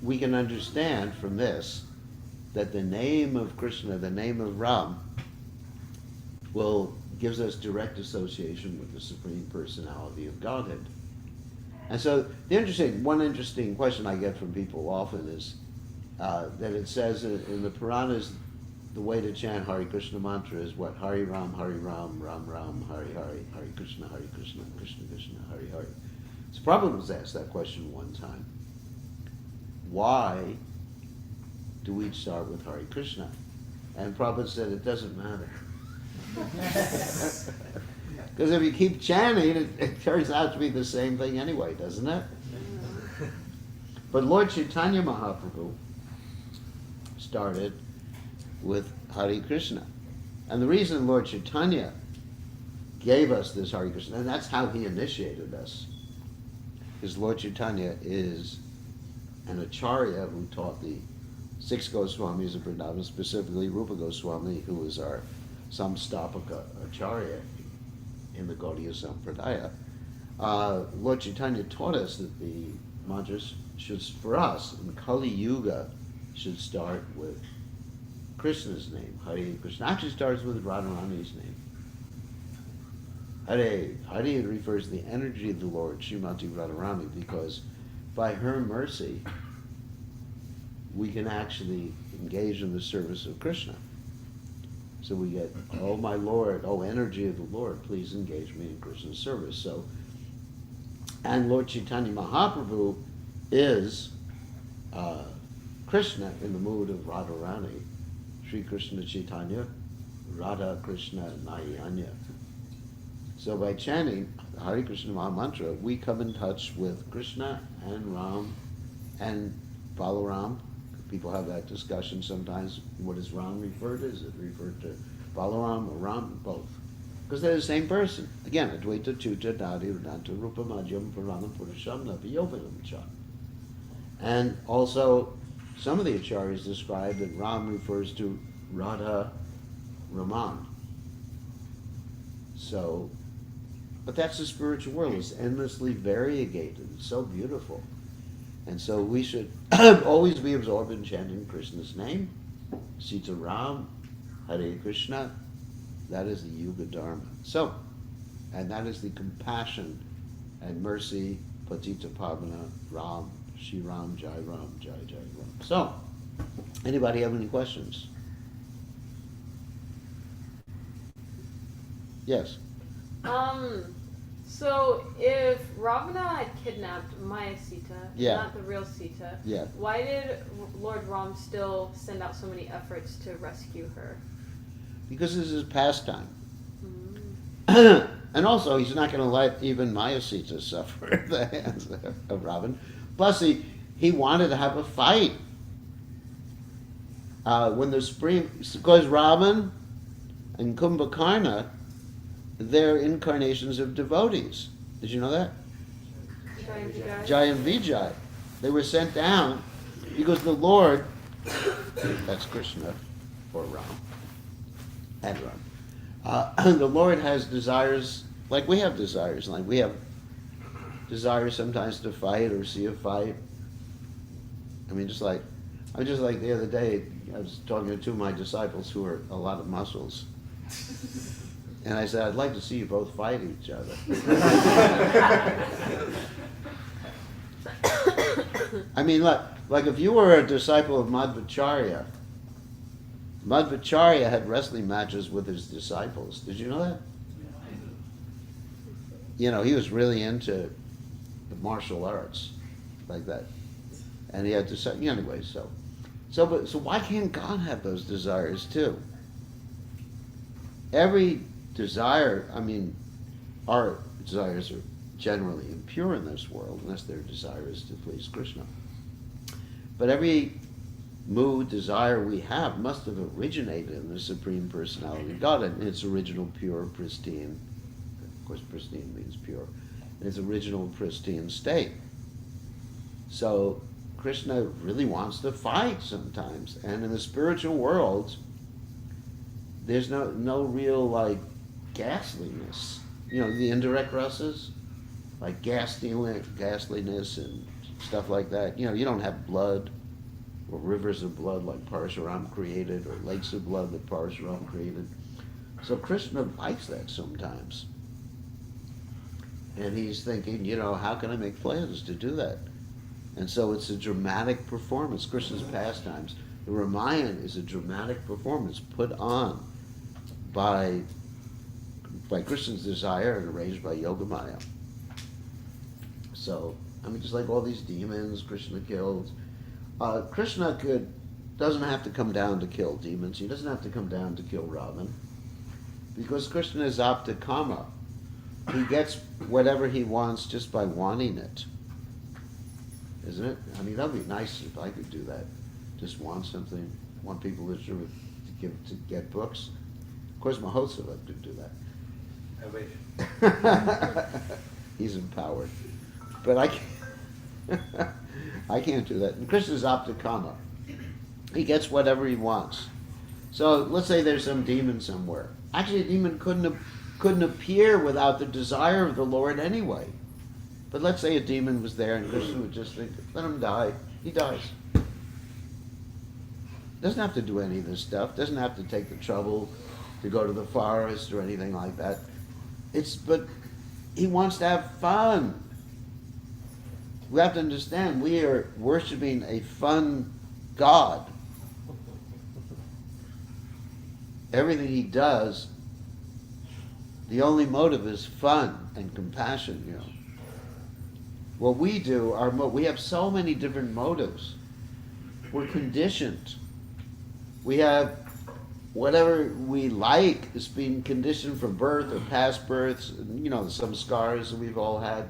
we can understand from this that the name of Krishna, the name of Ram, gives us direct association with the Supreme Personality of Godhead. And so one interesting question I get from people often is that it says in the Puranas, the way to chant Hare Krishna mantra is what? Hare Ram, Ram Ram, Hare Hare, Hare Krishna, Krishna Krishna, Hare Hare. So Prabhupada was asked that question one time. Why do we start with Hare Krishna? And Prabhupada said it doesn't matter. Because if you keep chanting, it turns out to be the same thing anyway, doesn't it? But Lord Chaitanya Mahaprabhu started with Hare Krishna. And the reason Lord Chaitanya gave us this Hare Krishna, and that's how he initiated us, is Lord Chaitanya is an acharya who taught the 6 Goswamis of Vrindavan, specifically Rupa Goswami, who was our Samstapaka acharya in the Gaudiya Sampradaya. Lord Chaitanya taught us that the mantras should, for us, in Kali Yuga, should start with Krishna's name, Hare Krishna. Actually starts with Radharani's name. Hare refers to the energy of the Lord, Srimati Radharani, because by her mercy, we can actually engage in the service of Krishna. So we get, oh my Lord, oh energy of the Lord, please engage me in Krishna's service. So And Lord Chaitanya Mahaprabhu is Krishna in the mood of Radharani. Sri Krishna Chaitanya, Radha Krishna Nayanya. So by chanting the Hare Krishna Maha Mantra, we come in touch with Krishna and Ram and Balaram. People have that discussion sometimes. What is Ram referred to? Is it referred to Balaram or Ram? Both. Because they're the same person. Again, Advaita Chuta Dadi Rudanta Rupa Madhyam Purana Purusham Napiyopanam Cha. And also, some of the acharyas describe that Ram refers to Radha Raman. So, but that's the spiritual world. It's endlessly variegated. It's so beautiful. And so we should always be absorbed in chanting Krishna's name, Sita Ram, Hare Krishna. That is the Yuga Dharma. So, and that is the compassion and mercy, Patita Pavana, Ram, Shri Ram, Jai Ram, Jai Jai Ram. So, anybody have any questions? Yes. So if Ravana had kidnapped Maya Sita, Yeah. not the real Sita, Yeah. why did Lord Ram still send out so many efforts to rescue her? Because this is pastime. Mm. And also, he's not going to let even Maya Sita suffer at the hands of Ravan. Plus, he wanted to have a fight. When the Supreme, because Ravan and Kumbhakarna, they're incarnations of devotees. Did you know that? Jai and Vijay. Jai and Vijay. They were sent down because the Lord, that's Krishna, or Ram, and Ram. The Lord has desires, like we have desires. Like we have desires sometimes to fight or see a fight. I mean, just like the other day, I was talking to two of my disciples who are a lot of muscles. And I said, I'd like to see you both fight each other. I mean, like if you were a disciple of Madhvacharya, Madhvacharya had wrestling matches with his disciples. Did you know that? You know, he was really into the martial arts, like that. And he had to, anyway, so why can't God have those desires too? Every desire, I mean, our desires are generally impure in this world, unless their desire is to please Krishna. But every mood, desire we have must have originated in the Supreme Personality of God in its original pure, pristine, of course pristine means pure, in its original pristine state. So Krishna really wants to fight sometimes, and in the spiritual world, there's no real like ghastliness. You know, the indirect rasas, like ghastliness and stuff like that. You know, you don't have blood or rivers of blood like Parashuram created, or lakes of blood that Parashuram created. So Krishna likes that sometimes. And he's thinking, you know, how can I make plans to do that? And so it's a dramatic performance. Krishna's pastimes, the Ramayana is a dramatic performance put on by Krishna's desire and arranged by Yogamaya. So, I mean, just like all these demons Krishna killed, Krishna doesn't have to come down to kill demons. He doesn't have to come down to kill Ravan, because Krishna is aptakama. He gets whatever he wants just by wanting it, isn't it? I mean, that'd be nice if I could do that. Just want something, want people to get books. Of course, Mahotsava could do that. I wish. He's empowered, but I can't. I can't do that. And Krishna's aptakama. He gets whatever he wants. So let's say there's some demon somewhere. Actually, a demon couldn't appear without the desire of the Lord anyway. But let's say a demon was there and Krishna would just think, let him die. He dies. Doesn't have to do any of this stuff. Doesn't have to take the trouble to go to the forest or anything like that. But he wants to have fun. We have to understand, we are worshiping a fun God. Everything he does, the only motive is fun and compassion, you know. What we do, we have so many different motives. We're conditioned. We have whatever we like is being conditioned from birth or past births, some scars that we've all had.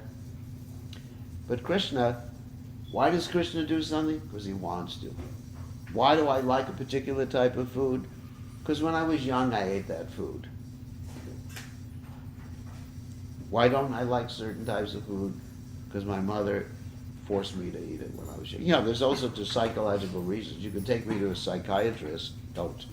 But Krishna, why does Krishna do something? Because he wants to. Why do I like a particular type of food? Because when I was young, I ate that food. Why don't I like certain types of food? Because my mother forced me to eat it when I was young. There's all sorts of psychological reasons. You can take me to a psychiatrist, don't,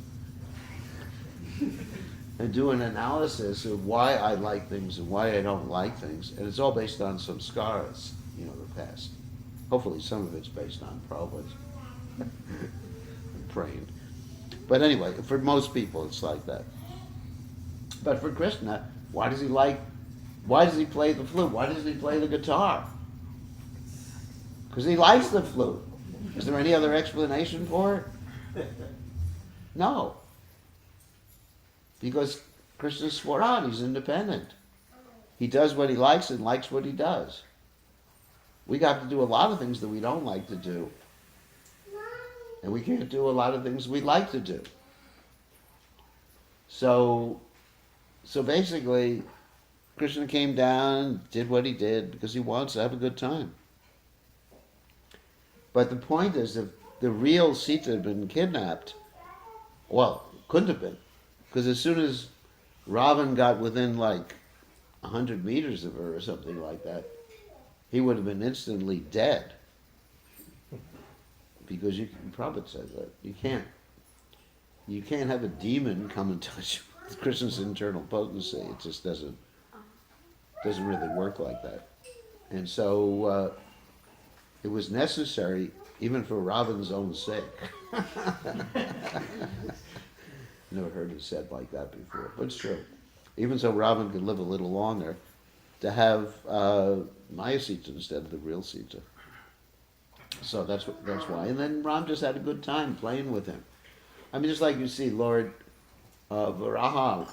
and do an analysis of why I like things and why I don't like things. And it's all based on some scars, the past. Hopefully some of it's based on problems. Praying. But anyway, for most people it's like that. But for Krishna, why does he play the flute? Why doesn't he play the guitar? Because he likes the flute. Is there any other explanation for it? No. Because Krishna's Swarat, he's independent. He does what he likes and likes what he does. We got to do a lot of things that we don't like to do. And we can't do a lot of things we like to do. So basically, Krishna came down, did what he did, because he wants to have a good time. But the point is, if the real Sita had been kidnapped, well, couldn't have been. Because as soon as Ravana got within 100 meters of her or something like that, he would have been instantly dead. Because Prabhupada says that. You can't have a demon come and touch with Krishna's internal potency. It just doesn't really work like that. And so it was necessary, even for Ravana's own sake. Never heard it said like that before, but it's true. Even so Ravana could live a little longer, to have Maya Sita instead of the real Sita. So that's why. And then Ram just had a good time playing with him. I mean, just like you see Lord Varaha,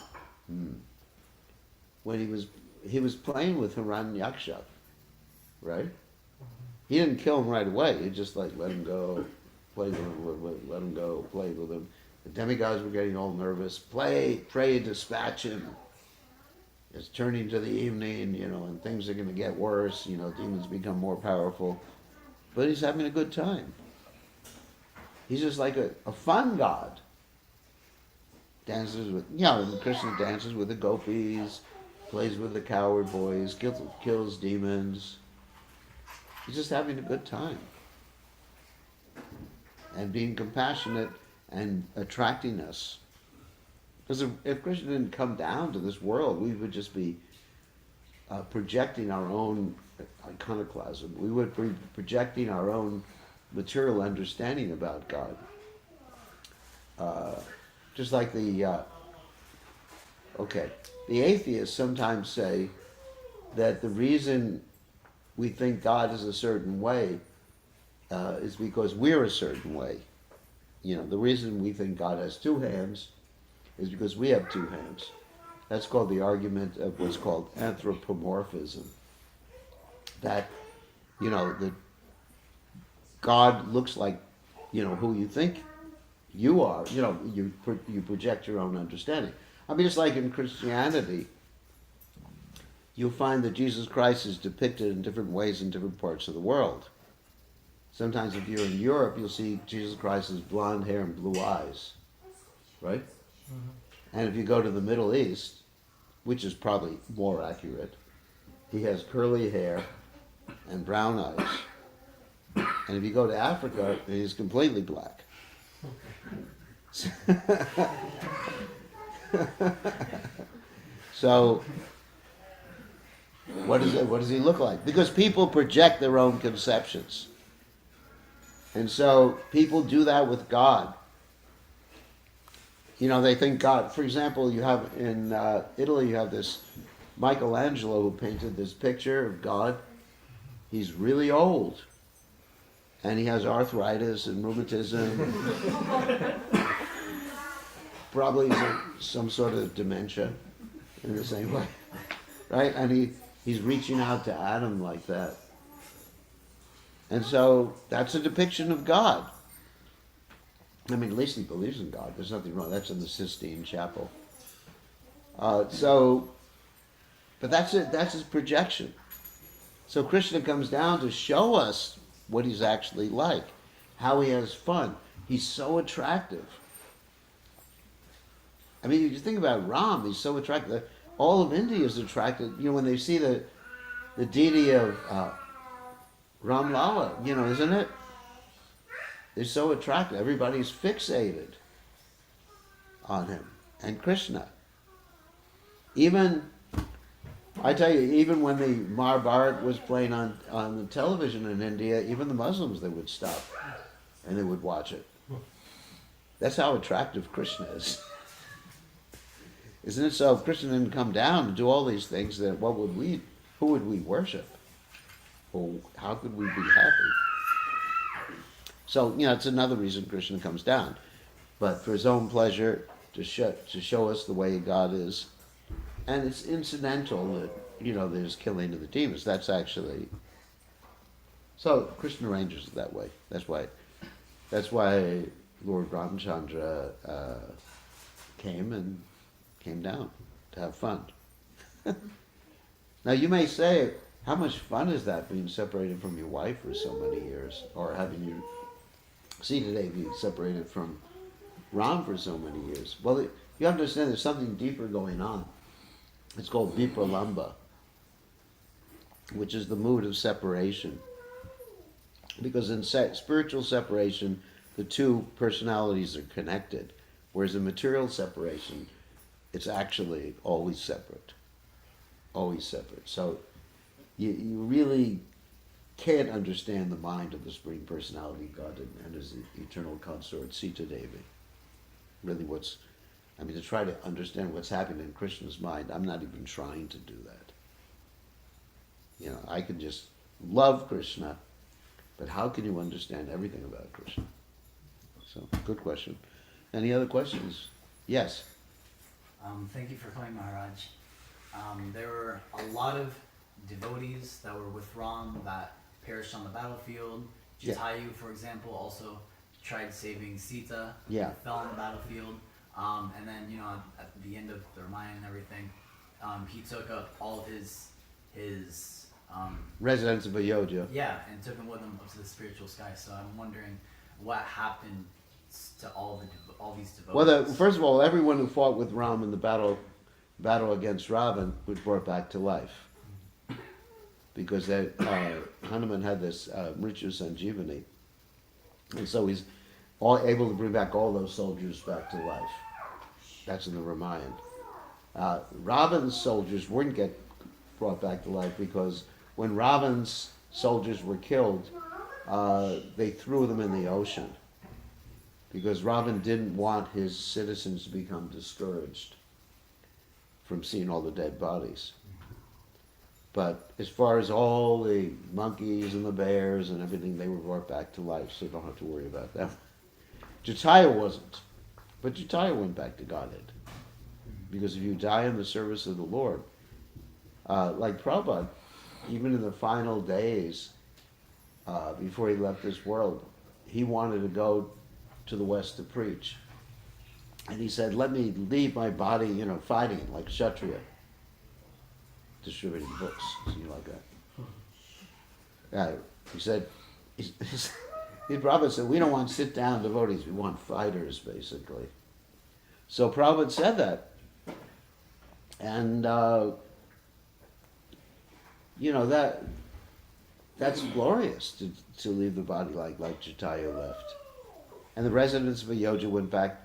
when he was playing with Hiranyaksha, right? He didn't kill him right away. He just let him go, play with him, let him go, play with him. The demigods were getting all nervous. Pray, dispatch him. It's turning to the evening, and things are going to get worse. Demons become more powerful. But he's having a good time. He's just like a fun god. Dances with, Krishna dances with the gopis, plays with the coward boys, kills demons. He's just having a good time. And being compassionate and attracting us. Because if Krishna didn't come down to this world, we would just be projecting our own iconoclasm. We would be projecting our own material understanding about God. Just like the atheists sometimes say that the reason we think God is a certain way is because we're a certain way. The reason we think God has two hands is because we have two hands. That's called the argument of what's called anthropomorphism. That, that God looks like, who you think you are. You project your own understanding. I mean, just like in Christianity, you'll find that Jesus Christ is depicted in different ways in different parts of the world. Sometimes if you're in Europe, you'll see Jesus Christ has blonde hair and blue eyes, right? Mm-hmm. And if you go to the Middle East, which is probably more accurate, he has curly hair and brown eyes. And if you go to Africa, he's completely black. So, what does he look like? Because people project their own conceptions. And so people do that with God. They think God, for example, you have in Italy, you have this Michelangelo who painted this picture of God. He's really old. And he has arthritis and rheumatism. Probably some sort of dementia in the same way. Right? And he's reaching out to Adam like that. And so that's a depiction of God. I mean, at least he believes in God. There's nothing wrong. That's in the Sistine Chapel. But that's it. That's his projection. So Krishna comes down to show us what he's actually like, how he has fun. He's so attractive. I mean, you think about Ram, he's so attractive. All of India is attracted. You know, when they see the deity of Ram Lala, you know, isn't it? They're so attractive. Everybody's fixated on him and Krishna. Even, I tell you, even when the Mahabharata was playing on the television in India, even the Muslims, they would stop and they would watch it. That's how attractive Krishna is. Isn't it? So if Krishna didn't come down to do all these things, then who would we worship? Or how could we be happy? So, you know, it's another reason Krishna comes down. But for his own pleasure, to show us the way God is. And it's incidental that, you know, there's killing of the demons. That's actually... So Krishna arranges it that way. That's why Lord Ramchandra came down to have fun. Now you may say, how much fun is that being separated from your wife for so many years, or having your Sita Devi separated from Ram for so many years? Well, you have to understand there's something deeper going on. It's called Vipralamba, which is the mood of separation. Because in spiritual separation, the two personalities are connected, whereas in material separation, it's actually always separate. Always separate. So you really can't understand the mind of the Supreme Personality of God and his eternal consort, Sita Devi. Really to try to understand what's happening in Krishna's mind, I'm not even trying to do that. You know, I can just love Krishna, but how can you understand everything about Krishna? So, good question. Any other questions? Yes. Thank you for coming, Maharaj. There were a lot of devotees that were with Ram that perished on the battlefield. Yeah. Jatayu, for example, also tried saving Sita. Yeah. Fell on the battlefield. And then, you know, at the end of the Ramayana and everything, he took up all of his Residents of Ayodhya. yeah, and took them with him up to the spiritual sky. So I'm wondering what happened to all these devotees. Well, first of all, everyone who fought with Ram in the battle against Ravana was brought back to life. Because Hanuman had this Mritu Sanjeevani. And so he's able to bring back all those soldiers back to life. That's in the Ramayana. Ravana's soldiers wouldn't get brought back to life because when Ravana's soldiers were killed, they threw them in the ocean. Because Ravana didn't want his citizens to become discouraged from seeing all the dead bodies. But as far as all the monkeys and the bears and everything, they were brought back to life, so you don't have to worry about that. Jatayu wasn't. But Jatayu went back to Godhead. Because if you die in the service of the Lord, like Prabhupada, even in the final days, before he left this world, he wanted to go to the West to preach. And he said, let me leave my body, you know, fighting like Kshatriya, distributing books, something like that. Yeah, he said, Prabhupada said, we don't want sit-down devotees, we want fighters, basically. So Prabhupada said that. And, you know, that's glorious to leave the body like Jatayu left. And the residents of Ayodhya went back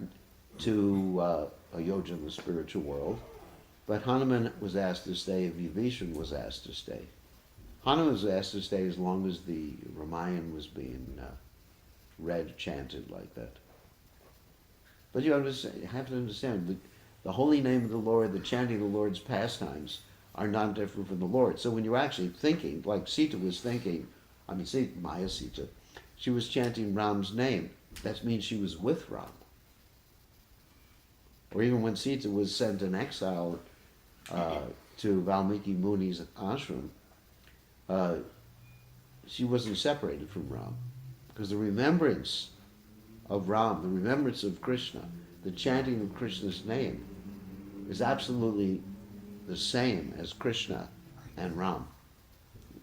to Ayodhya in the spiritual world. But Hanuman was asked to stay, Vibhishan was asked to stay. Hanuman was asked to stay as long as the Ramayana was being read, chanted like that. But you have to understand, the holy name of the Lord, the chanting of the Lord's pastimes are not different from the Lord. So when you're actually thinking, like Sita was thinking, Maya Sita, she was chanting Ram's name. That means she was with Ram. Or even when Sita was sent in exile to Valmiki Muni's ashram, she wasn't separated from Ram. Because the remembrance of Ram, the remembrance of Krishna, the chanting of Krishna's name is absolutely the same as Krishna and Ram.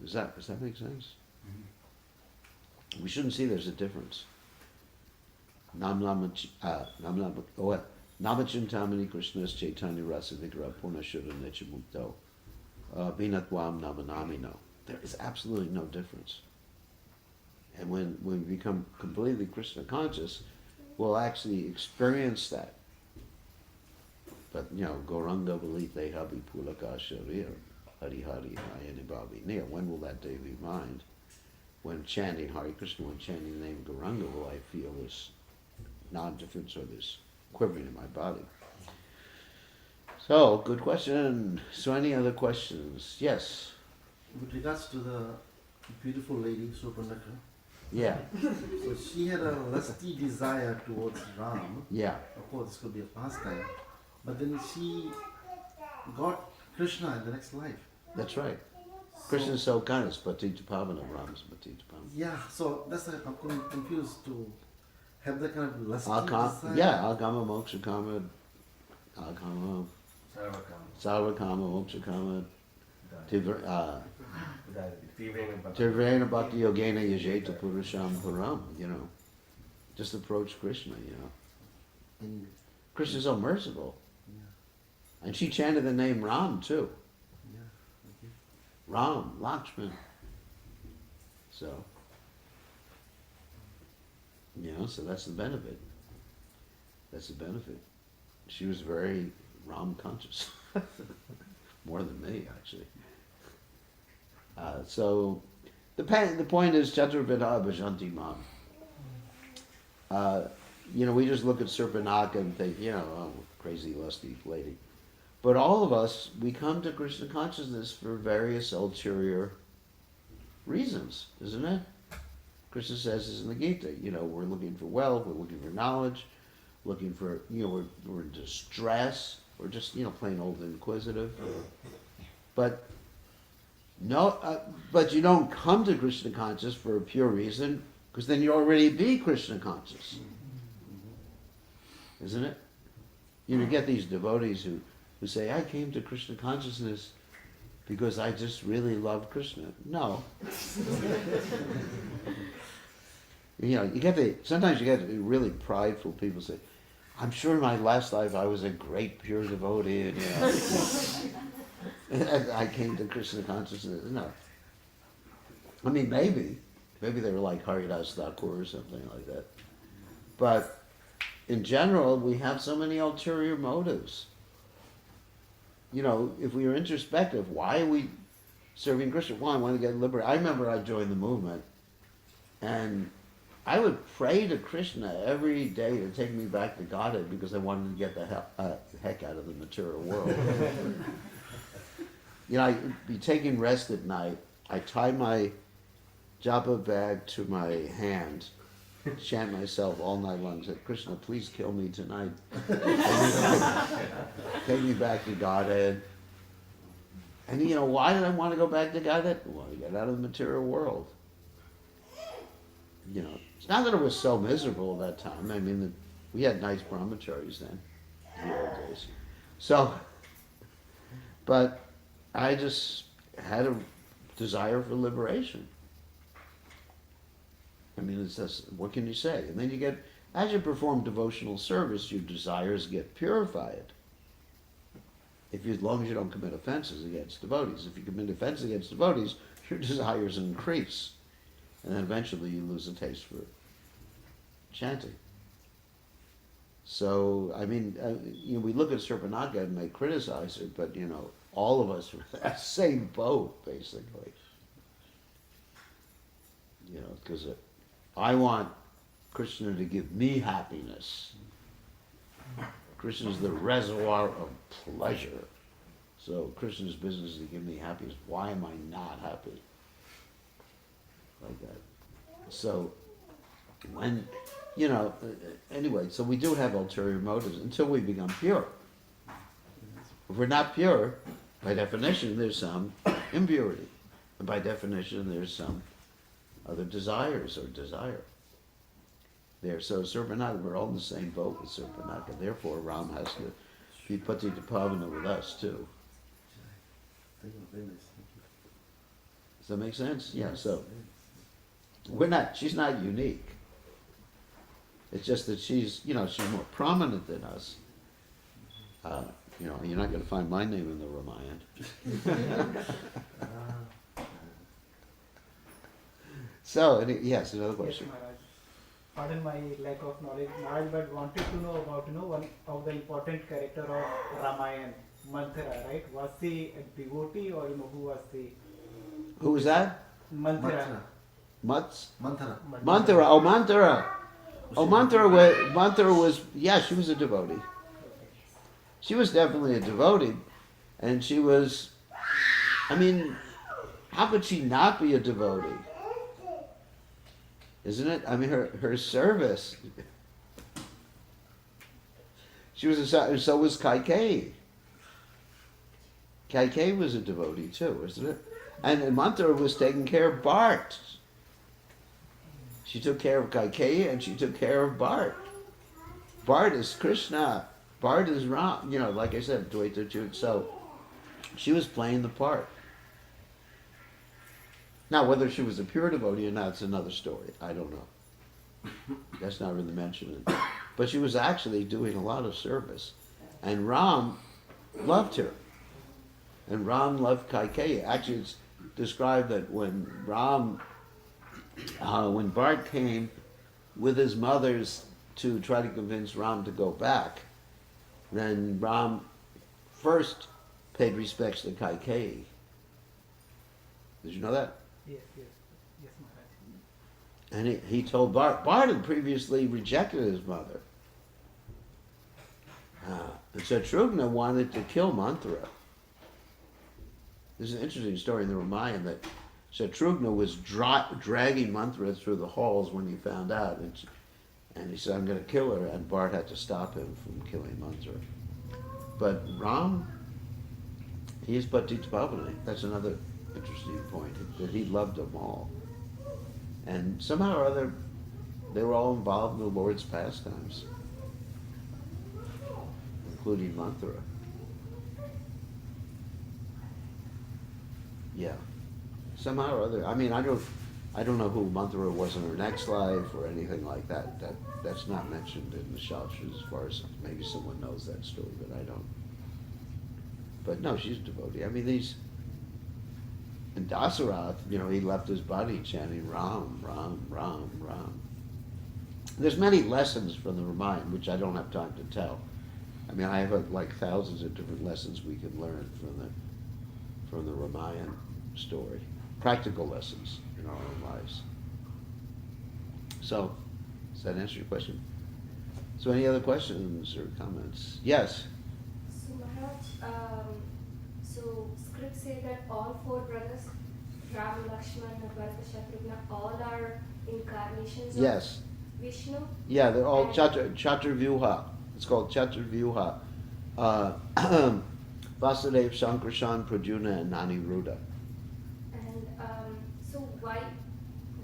Does that make sense? We shouldn't see there's a difference. Namachintamani Krishna's Chaitanya Rasa Vigra Purnashura Nechimukto Binatwam Namanamino. There is absolutely no difference. And when we become completely Krishna conscious, we'll actually experience that. But Gauranga Valite Habi Pulaka Sharir Hari Hari Ayani Babi Near. When will that day be mine? When chanting Hare Krishna, when chanting the name Gauranga, will I feel this non-difference or this quivering in my body? So, good question. So, any other questions? Yes. With regards to the beautiful lady Surpanakha, Yeah. so she had a lusty desire towards Ram. Yeah. Of course, this could be a pastime, but then she got Krishna in the next life. That's right. Krishna's so kind. It's Patita Pavan, Ram's Patita Pavan. Yeah, so that's why I'm confused to have that kind of lusty desire. Yeah, Agama Moksha Kama, Agama Sarva Kama Moksha Kama, Tivrena Bhakti Yogena Yajeta Purusham Param, just approach Krishna, And, Krishna's so merciful. yeah, And she chanted the name Ram too. yeah, okay. Ram, Lakshman. So, so that's the benefit. That's the benefit. She was very Ram conscious. More than me, actually. So, the point is, Chaturveda Bhajanti Mam. We just look at Surpanakha and think, oh, crazy, lusty lady. But all of us, we come to Krishna consciousness for various ulterior reasons, isn't it? Krishna says this in the Gita, we're looking for wealth, we're looking for knowledge, looking for, we're in distress, we're just, plain old inquisitive. But but you don't come to Krishna conscious for a pure reason, because then you already be Krishna conscious. Isn't it? You get these devotees who say, I came to Krishna consciousness because I just really love Krishna. No. Sometimes you get the really prideful people say, I'm sure in my last life I was a great pure devotee, and I came to Krishna consciousness. No. I mean, maybe they were like Haridas Thakur or something like that. But in general, we have so many ulterior motives. If we are introspective, why are we serving Krishna? Well, I want to get liberated. I remember I joined the movement, and I would pray to Krishna every day to take me back to Godhead because I wanted to get the heck out of the material world. I'd be taking rest at night. I tie my japa bag to my hand, chant myself all night long, say, Krishna, please kill me tonight. Take me back to Godhead. And why did I want to go back to Godhead? I want to get out of the material world. It's not that it was so miserable at that time. I mean, we had nice brahmacharis then, in the old days. So, but I just had a desire for liberation. I mean, it's just, what can you say? And then as you perform devotional service, your desires get purified. As long as you don't commit offenses against devotees. If you commit offenses against devotees, your desires increase. And then eventually you lose a taste for chanting. So, I mean, we look at Surpanakha and may criticize her, but, all of us are in that same boat, basically. Because I want Krishna to give me happiness. Krishna is the reservoir of pleasure. So Krishna's business is to give me happiness. Why am I not happy? Like that. So anyway, so we do have ulterior motives until we become pure. If we're not pure, by definition, there's some impurity. And by definition, there's some other desires or desire. There, so Surpanakha, we're all in the same boat with Surpanakha. Therefore, Ram has to be Patita Pavana with us too. Thank you, very nice. Thank you. Does that make sense? Yeah. So we're not. She's not unique. It's just that she's more prominent than us. You're not going to find my name in the Ramayana. So, yes, another Yes, question. Maharaj. Pardon my lack of knowledge, Maharaj, but wanted to know about one of the important character of Ramayana, Manthara, right? Was he a devotee or who was he? Who was that? Manthara. Mutz? Manthara. Manthara. Oh, Manthara. Oh, Manthara was, yeah, she was a devotee. She was definitely a devotee. And she was, how could she not be a devotee? Isn't it? Her service. She was so was Kaikeyi. Kaikeyi was a devotee too, isn't it? And Manthara was taking care of Bart. She took care of Kaikeyi and she took care of Bart. Bart is Krishna. Bart is Ram. Like I said, Dvaita Jude. So she was playing the part. Now, whether she was a pure devotee or not, it's another story. I don't know. That's not really mentioned. But she was actually doing a lot of service. And Ram loved her. And Ram loved Kaikeyi. Actually, it's described that when Bart came with his mothers to try to convince Ram to go back, then Ram first paid respects to Kaikeyi. Did you know that? Yes, Maharaj. And he told Bart had previously rejected his mother. And Shatrughna wanted to kill Manthara. There's an interesting story in the Ramayana that Shatrughna was dragging Manthara through the halls when he found out. And he said, I'm going to kill her. And Bart had to stop him from killing Manthara. But Ram, he is Patita Pavan. That's another interesting point, that he loved them all. And somehow or other, they were all involved in the Lord's pastimes, including Manthara. Yeah. Somehow or other. I don't know who Manthara was in her next life or anything like that. That's not mentioned in the Shastras, as far as maybe someone knows that story, but I don't. But no, she's a devotee. In Dasarath, he left his body chanting Ram, Ram, Ram, Ram. There's many lessons from the Ramayana, which I don't have time to tell. I have like thousands of different lessons we can learn from the Ramayana story. Practical lessons in our own lives. So, does that answer your question? So any other questions or comments? Yes? So Maharaj, so scripts say that all four brothers, Ram, Lakshman, Bharata, Shatrughna, all are incarnations Yes. of Vishnu. Yeah, they're all And- Chaturvyuha. It's called Chaturvyuha. Vasudev, Sankarshan, Pradyumna, and Aniruddha. And so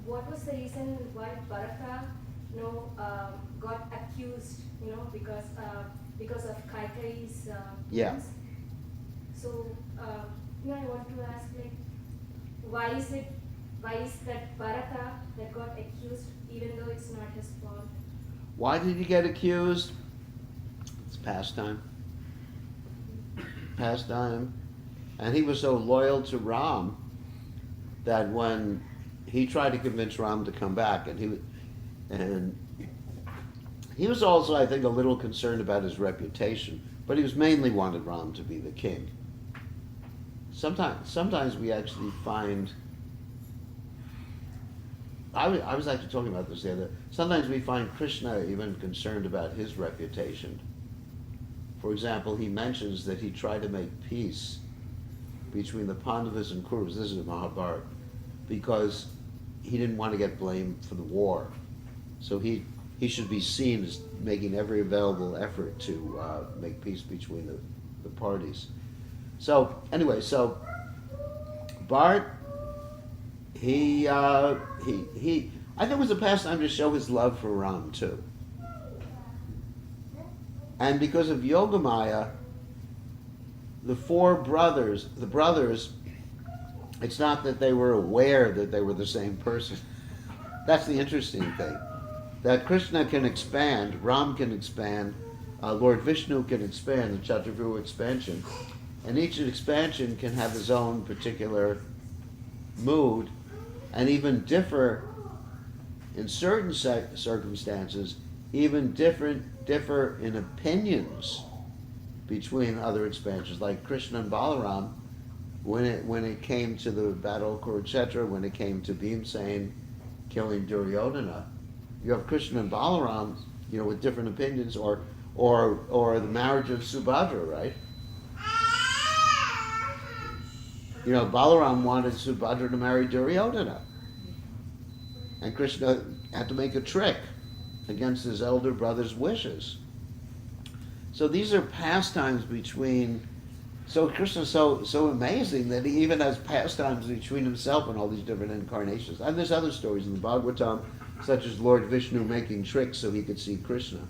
what was the reason why Bharata, got accused, because of Kaikeyi's Yeah. things? So, I want to ask, why is that Bharata that got accused, even though it's not his fault? Why did he get accused? It's pastime. Pastime. And he was so loyal to Ram that when he tried to convince Ram to come back, and he was also, I think, a little concerned about his reputation, but he was mainly wanted Ram to be the king. Sometimes we actually find, I was actually talking about this the other day, sometimes we find Krishna even concerned about his reputation. For example, he mentions that he tried to make peace between the Pandavas and Kauravas, this is in Mahabharata, because he didn't want to get blamed for the war. So he should be seen as making every available effort to make peace between the parties. So anyway, Bart, I think it was a pastime to show his love for Ram too. And because of Yogamaya, the brothers, it's not that they were aware that they were the same person. That's the interesting thing. That Krishna can expand, Ram can expand, Lord Vishnu can expand, the Chaturvyu expansion. And each expansion can have his own particular mood and even differ in certain circumstances, even differ in opinions between other expansions, like Krishna and Balaram, when it came to the battle of Kurukshetra, when it came to Bhimsen killing Duryodhana, you have Krishna and Balaram, with different opinions, or the marriage of Subhadra, right? Balaram wanted Subhadra to marry Duryodhana, and Krishna had to make a trick against his elder brother's wishes. So these are pastimes between. So Krishna's so amazing that he even has pastimes between himself and all these different incarnations. And there's other stories in the Bhagavatam, such as Lord Vishnu making tricks so he could see Krishna.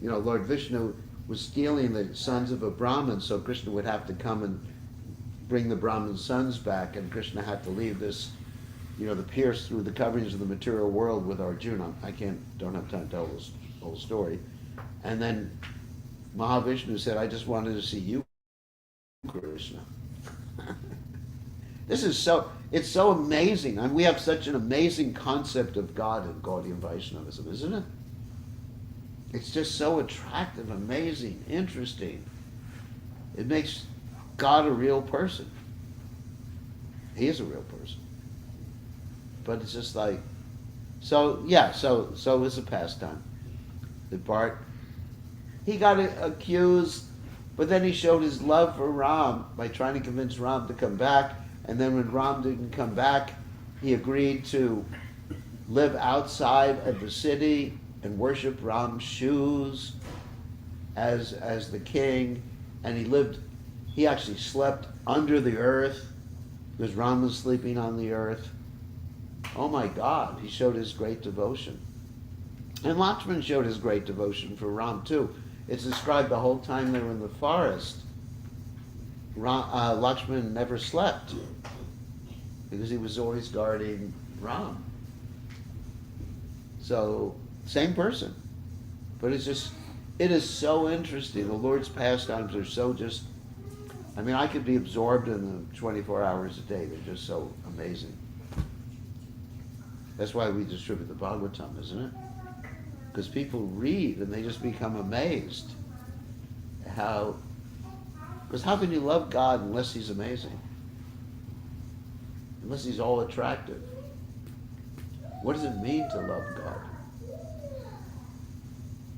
Lord Vishnu was stealing the sons of a Brahmin, so Krishna would have to come and bring the Brahmin sons back, and Krishna had to leave this, the pierce through the coverings of the material world with Arjuna. Don't have time to tell this whole story. And then Mahavishnu said, I just wanted to see you, Krishna. It's so amazing. And we have such an amazing concept of God in Gaudiya Vaishnavism, isn't it? It's just so attractive, amazing, interesting. It makes God a real person. He is a real person. But it's just like, so it's a pastime. The Bart, he got accused, but then he showed his love for Ram by trying to convince Ram to come back. And then when Ram didn't come back, he agreed to live outside of the city and worship Ram's shoes as the king. And he actually slept under the earth because Ram was sleeping on the earth. Oh my God, he showed his great devotion. And Lakshman showed his great devotion for Ram too. It's described the whole time they were in the forest. Lakshman never slept because he was always guarding Ram. So, same person. But it is so interesting. The Lord's pastimes are so I could be absorbed in them 24 hours a day. They're just so amazing. That's why we distribute the Bhagavatam, isn't it? Because people read and they just become amazed. Because how can you love God unless He's amazing? Unless He's all attractive. What does it mean to love God?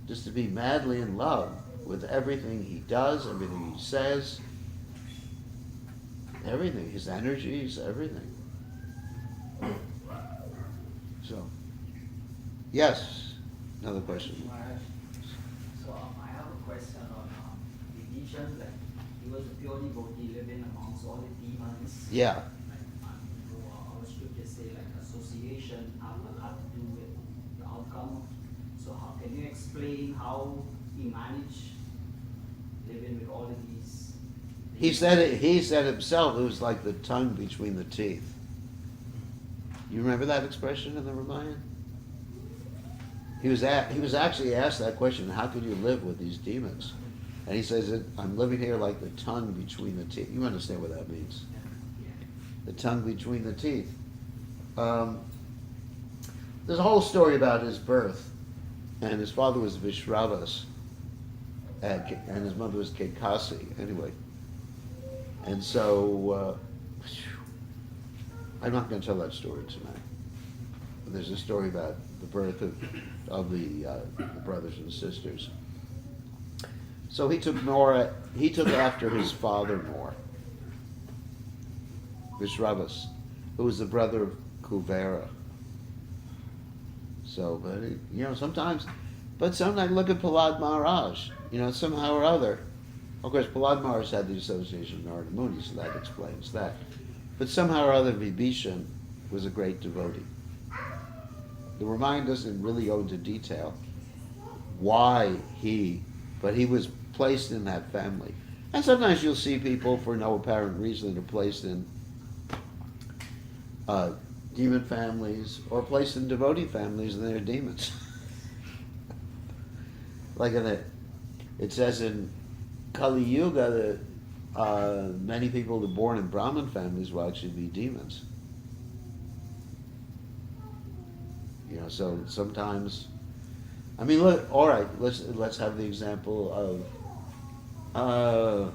Just to be madly in love with everything He does, everything He says, everything, His energies, everything. So, yes, another question. So I have a question on Vibhishan, like he was a pure devotee living amongst all the demons. Yeah. Our scriptures say like association have a lot to do with the outcome. So how can you explain how he managed living with all of these? He said himself it was like the tongue between the teeth. You remember that expression in the Ramayana? He was actually asked that question, how could you live with these demons? And he says, I'm living here like the tongue between the teeth. You understand what that means? The tongue between the teeth. There's a whole story about his birth. And his father was Vishravas. And his mother was Kekasi. Anyway. And so, I'm not going to tell that story tonight. But there's a story about the birth of the brothers and sisters. So he took after his father more, Vishravas, who was the brother of Kuvera. So, but sometimes look at Prahlad Maharaj, somehow or other. Of course, Prahlad Maharaj had the association with Narada Muni, so that explains that. But somehow or other, Vibhishan was a great devotee. The Ramayana doesn't really go into detail why but he was placed in that family. And sometimes you'll see people, for no apparent reason, that are placed in demon families or placed in devotee families, and they're demons. Like it says in Kali Yuga that many people that are born in Brahmin families will actually be demons. You know, so sometimes, I mean, look. All right, let's have the example of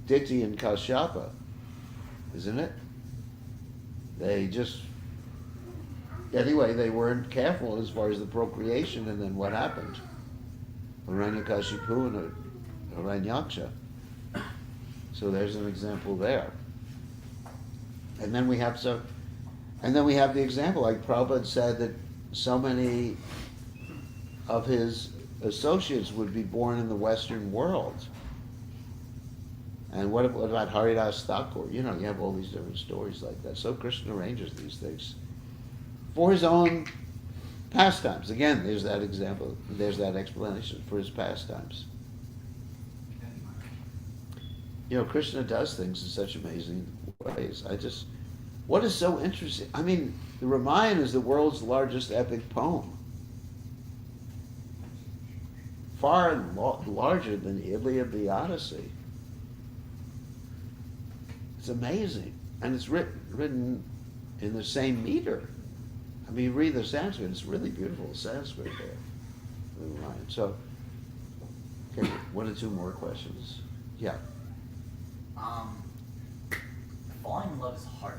Diti and Kashyapa, isn't it? They just anyway, they weren't careful as far as the procreation, and then what happened? Hiranyakashipu and Hiranyaksha. So there's an example there. And then we have the example, like Prabhupada said, that so many of his associates would be born in the Western world. And what about Haridas Thakur? You know, you have all these different stories like that. So Krishna arranges these things for his own pastimes. Again, there's that example, there's that explanation for his pastimes. You know, Krishna does things in such amazing ways. What is so interesting? I mean, the Ramayana is the world's largest epic poem. Far larger than the Iliad, the Odyssey. It's amazing. And it's written in the same meter. I mean, you read the Sanskrit, it's really beautiful Sanskrit there. The Ramayana. So, okay, one or two more questions. Yeah. Falling in love is hard.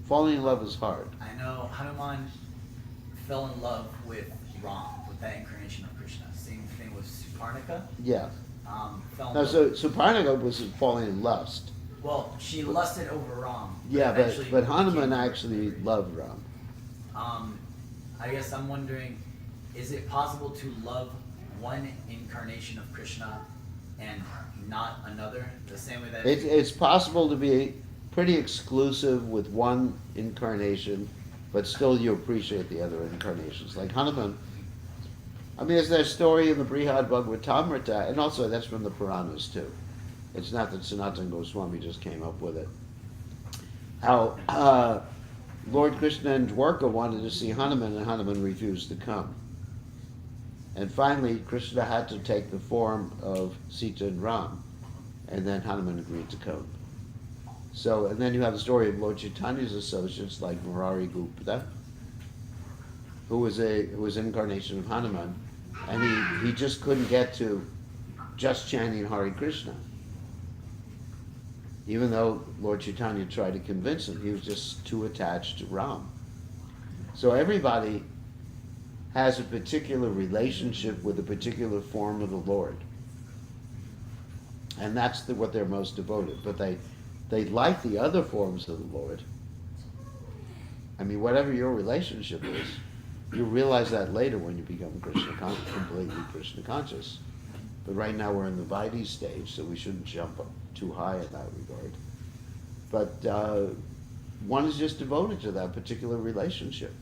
Falling in love is hard. I know Hanuman fell in love with Ram, with that incarnation of Krishna. Same thing with Surpanakha. Yeah. Fell in Now, love. so Surpanakha was falling in lust. Well, she lusted over Ram. Yeah, eventually but Hanuman became- actually loved Ram. I guess I'm wondering, is it possible to love one incarnation of Krishna and not another? The same way that It's possible to be pretty exclusive with one incarnation, but still you appreciate the other incarnations. Like Hanuman, I mean, there's that story in the Brihad Bhagavatamrita, and also that's from the Puranas too. It's not that Sanatana Goswami just came up with it. How Lord Krishna and Dwarka wanted to see Hanuman, and Hanuman refused to come. And finally, Krishna had to take the form of Sita and Ram, and then Hanuman agreed to come. So, and then you have the story of Lord Chaitanya's associates like Murari Gupta, who was an incarnation of Hanuman, and he just couldn't get to just chanting Hare Krishna. Even though Lord Chaitanya tried to convince him, he was just too attached to Ram. So everybody has a particular relationship with a particular form of the Lord. And that's what they're most devoted. But they like the other forms of the Lord. I mean, whatever your relationship is, you realize that later when you become completely Krishna conscious. But right now we're in the Vaidhi stage, so we shouldn't jump up too high in that regard. But one is just devoted to that particular relationship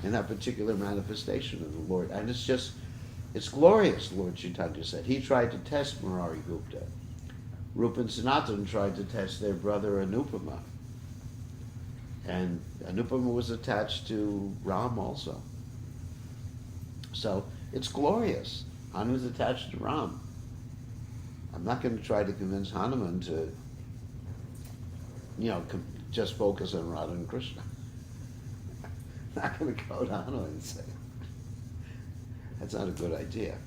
and that particular manifestation of the Lord. And it's glorious, Lord Chaitanya said. He tried to test Murari Gupta. Rupa and Sanatana tried to test their brother Anupama. And Anupama was attached to Ram also. So it's glorious. Hanuman's attached to Ram. I'm not going to try to convince Hanuman to, just focus on Radha and Krishna. I'm not going to go to Hanuman and say, that's not a good idea.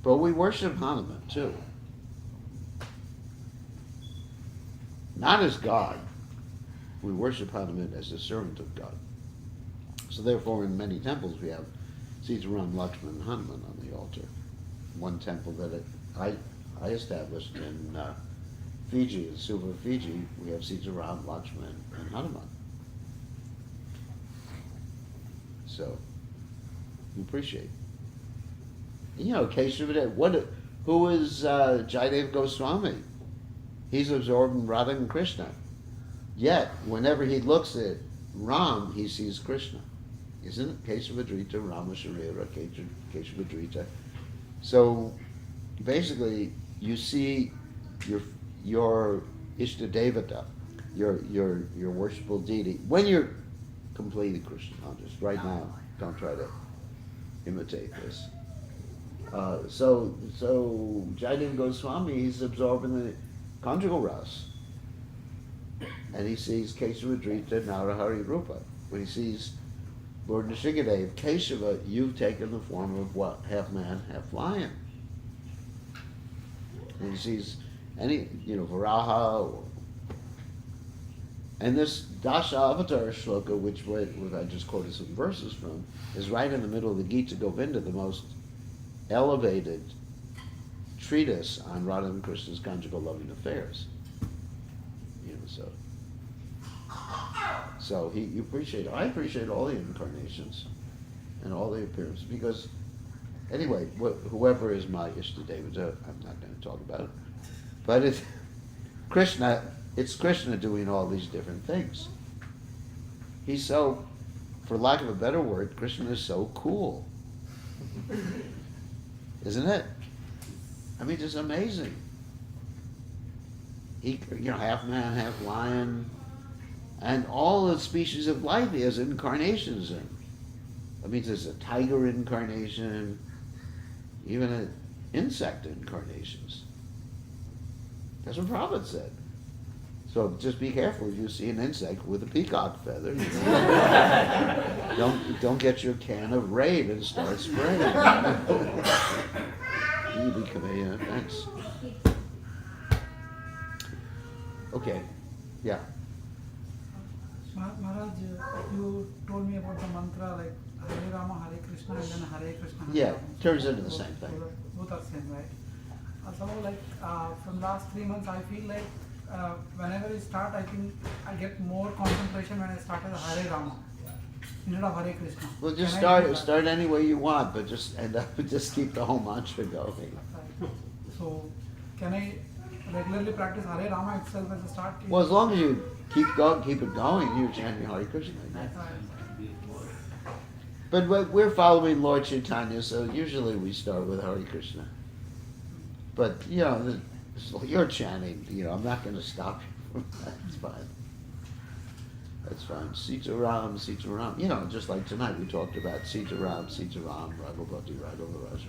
But we worship Hanuman too. Not as God. We worship Hanuman as a servant of God. So therefore in many temples we have Sita, Ram, Lakshman, and Hanuman on the altar. One temple that I established in Fiji, in Suva, Fiji, we have Sita, Ram, Lakshman, and Hanuman. So, you appreciate. And, Keshavadeva, who is Jayadev Goswami? He's absorbing Radha and Krishna. Yet, whenever he looks at Ram, he sees Krishna. Isn't it? Keshavadrita, Rama Sharira, Keshavadrita. So, basically, you see your Ishta Devata, your worshipful deity, when you're completely Krishna-conscious. Right now, don't try to imitate this. So Jaidev Goswami, he's absorbing the conjugal rasa. And he sees Keshavadrita, Narahari Rupa. When he sees Lord Nrsingadev, Keshava, you've taken the form of what? Half man, half lion. And he sees Varaha. And this Dasha Avatar shloka, which I just quoted some verses from, is right in the middle of the Gita Govinda, the most elevated treatise on Radha and Krishna's conjugal loving affairs. So I appreciate all the incarnations and all the appearances, because anyway, whoever is my Ishta Devata, I'm not going to talk about it, but it's Krishna doing all these different things. He's so, for lack of a better word, Krishna is so cool. Isn't it? I mean, it's amazing. He, half man, half lion, and all the species of life he has incarnations in. That means there's a tiger incarnation, even an insect incarnations. That's what Prabhupada said. So just be careful if you see an insect with a peacock feather. Don't get your can of Raid and start spraying. You become a thanks. Okay, yeah. Maharaj, you told me about the mantra like Hare Rama, Hare Krishna, and then Hare Krishna. Hare Yeah, Rama. turns into the same thing. Both are same, right? So from last 3 months, I feel like whenever I start, I think I get more concentration when I start with Hare Rama instead of Hare Krishna. Well, just Can I do start any way you want, but just just keep the whole mantra going. Right. So can I regularly practice Hare Rama itself as a start? Well, as long as you keep it going, you're chanting Hare Krishna. Right. But we're following Lord Chaitanya, so usually we start with Hare Krishna. But you're chanting. I'm not going to stop you from that. It's fine. That's fine. Sita Ram, Sita Ram. Just like tonight we talked about Sita Ram, Raghupati, Raghava.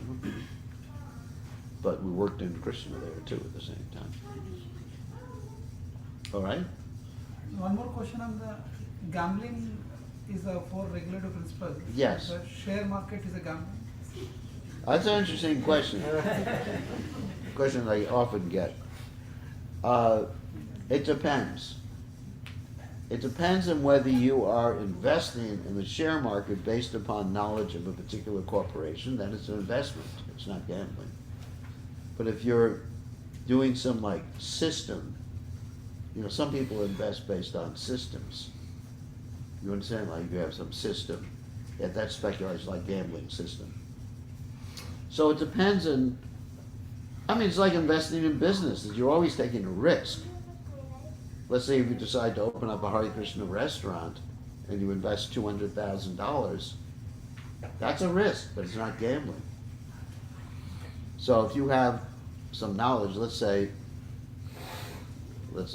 But we worked in Krishna there too at the same time. All right? One more question on the gambling is a four regulative principle. Yes. The share market is a gambling. That's an interesting question. Question I often get. It depends. It depends on whether you are investing in the share market based upon knowledge of a particular corporation, then it's an investment. It's not gambling. But if you're doing some system, some people invest based on systems. You understand? Like you have some system. That's speculation, like gambling system. So it depends on, it's like investing in business. You're always taking a risk. Let's say if you decide to open up a Hare Krishna restaurant and you invest $200,000, that's a risk, but it's not gambling. So if you have some knowledge, let's say,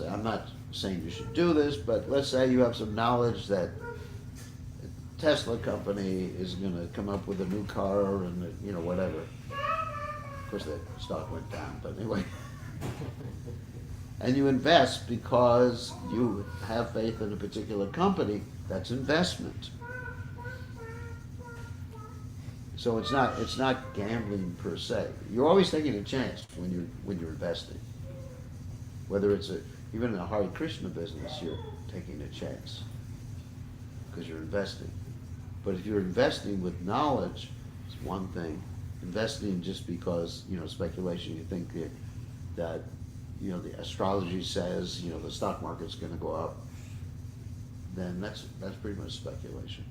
I'm not saying you should do this, but let's say you have some knowledge that Tesla company is going to come up with a new car and whatever. Of course, the stock went down, but anyway. And you invest because you have faith in a particular company. That's investment. So it's not gambling per se. You're always taking a chance when you're investing. Whether it's even in a Hare Krishna business, you're taking a chance because you're investing. But if you're investing with knowledge, it's one thing. Investing just because, speculation, you think that the astrology says, the stock market's going to go up, then that's pretty much speculation.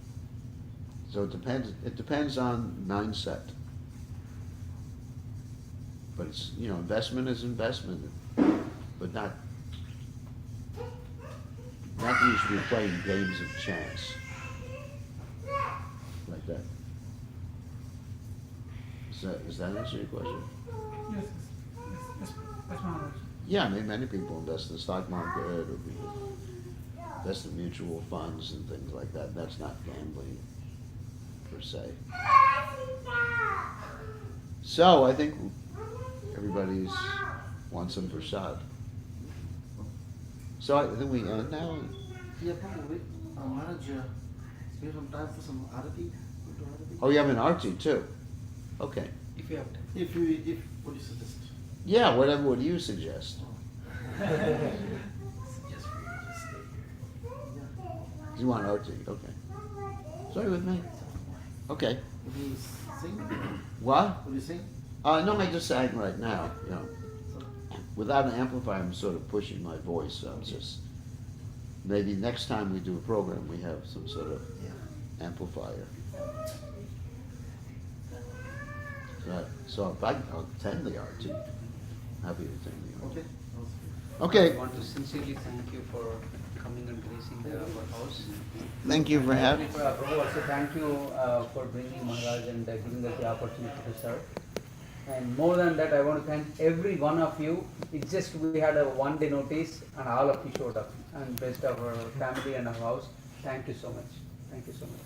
So it depends on mindset. But it's, investment is investment. But not that you should be playing games of chance. Like that. Does that answer your question? Yes, Maharaj. Yeah, I mean, many people invest in the stock market, or people invest in mutual funds and things like that. That's not gambling per se. So I think everybody's wants some prasad. So I think we end now. Yeah, probably. Maharaj, we have some time for some arati. Go to arati. Oh, you have an arti too. Okay. If you have time. If what do you suggest? Yeah, whatever would you suggest? Just for you to just stay here. You want arti? Okay. Sorry with me. Okay. Would you sing? What? Would you sing? No, I just sang right now. You know, without an amplifier, I'm sort of pushing my voice. So I'm just maybe next time we do a program, we have some sort of amplifier. Right. So if I'll attend the RT, happy to attend the RT. Okay. Okay. I want to sincerely thank you for coming and gracing our house. Thank you for having. Prabhu, also thank you for bringing Maharaj and giving us the opportunity to serve. And more than that, I want to thank every one of you. It's just we had a one-day notice and all of you showed up and blessed our family and our house. Thank you so much. Thank you so much.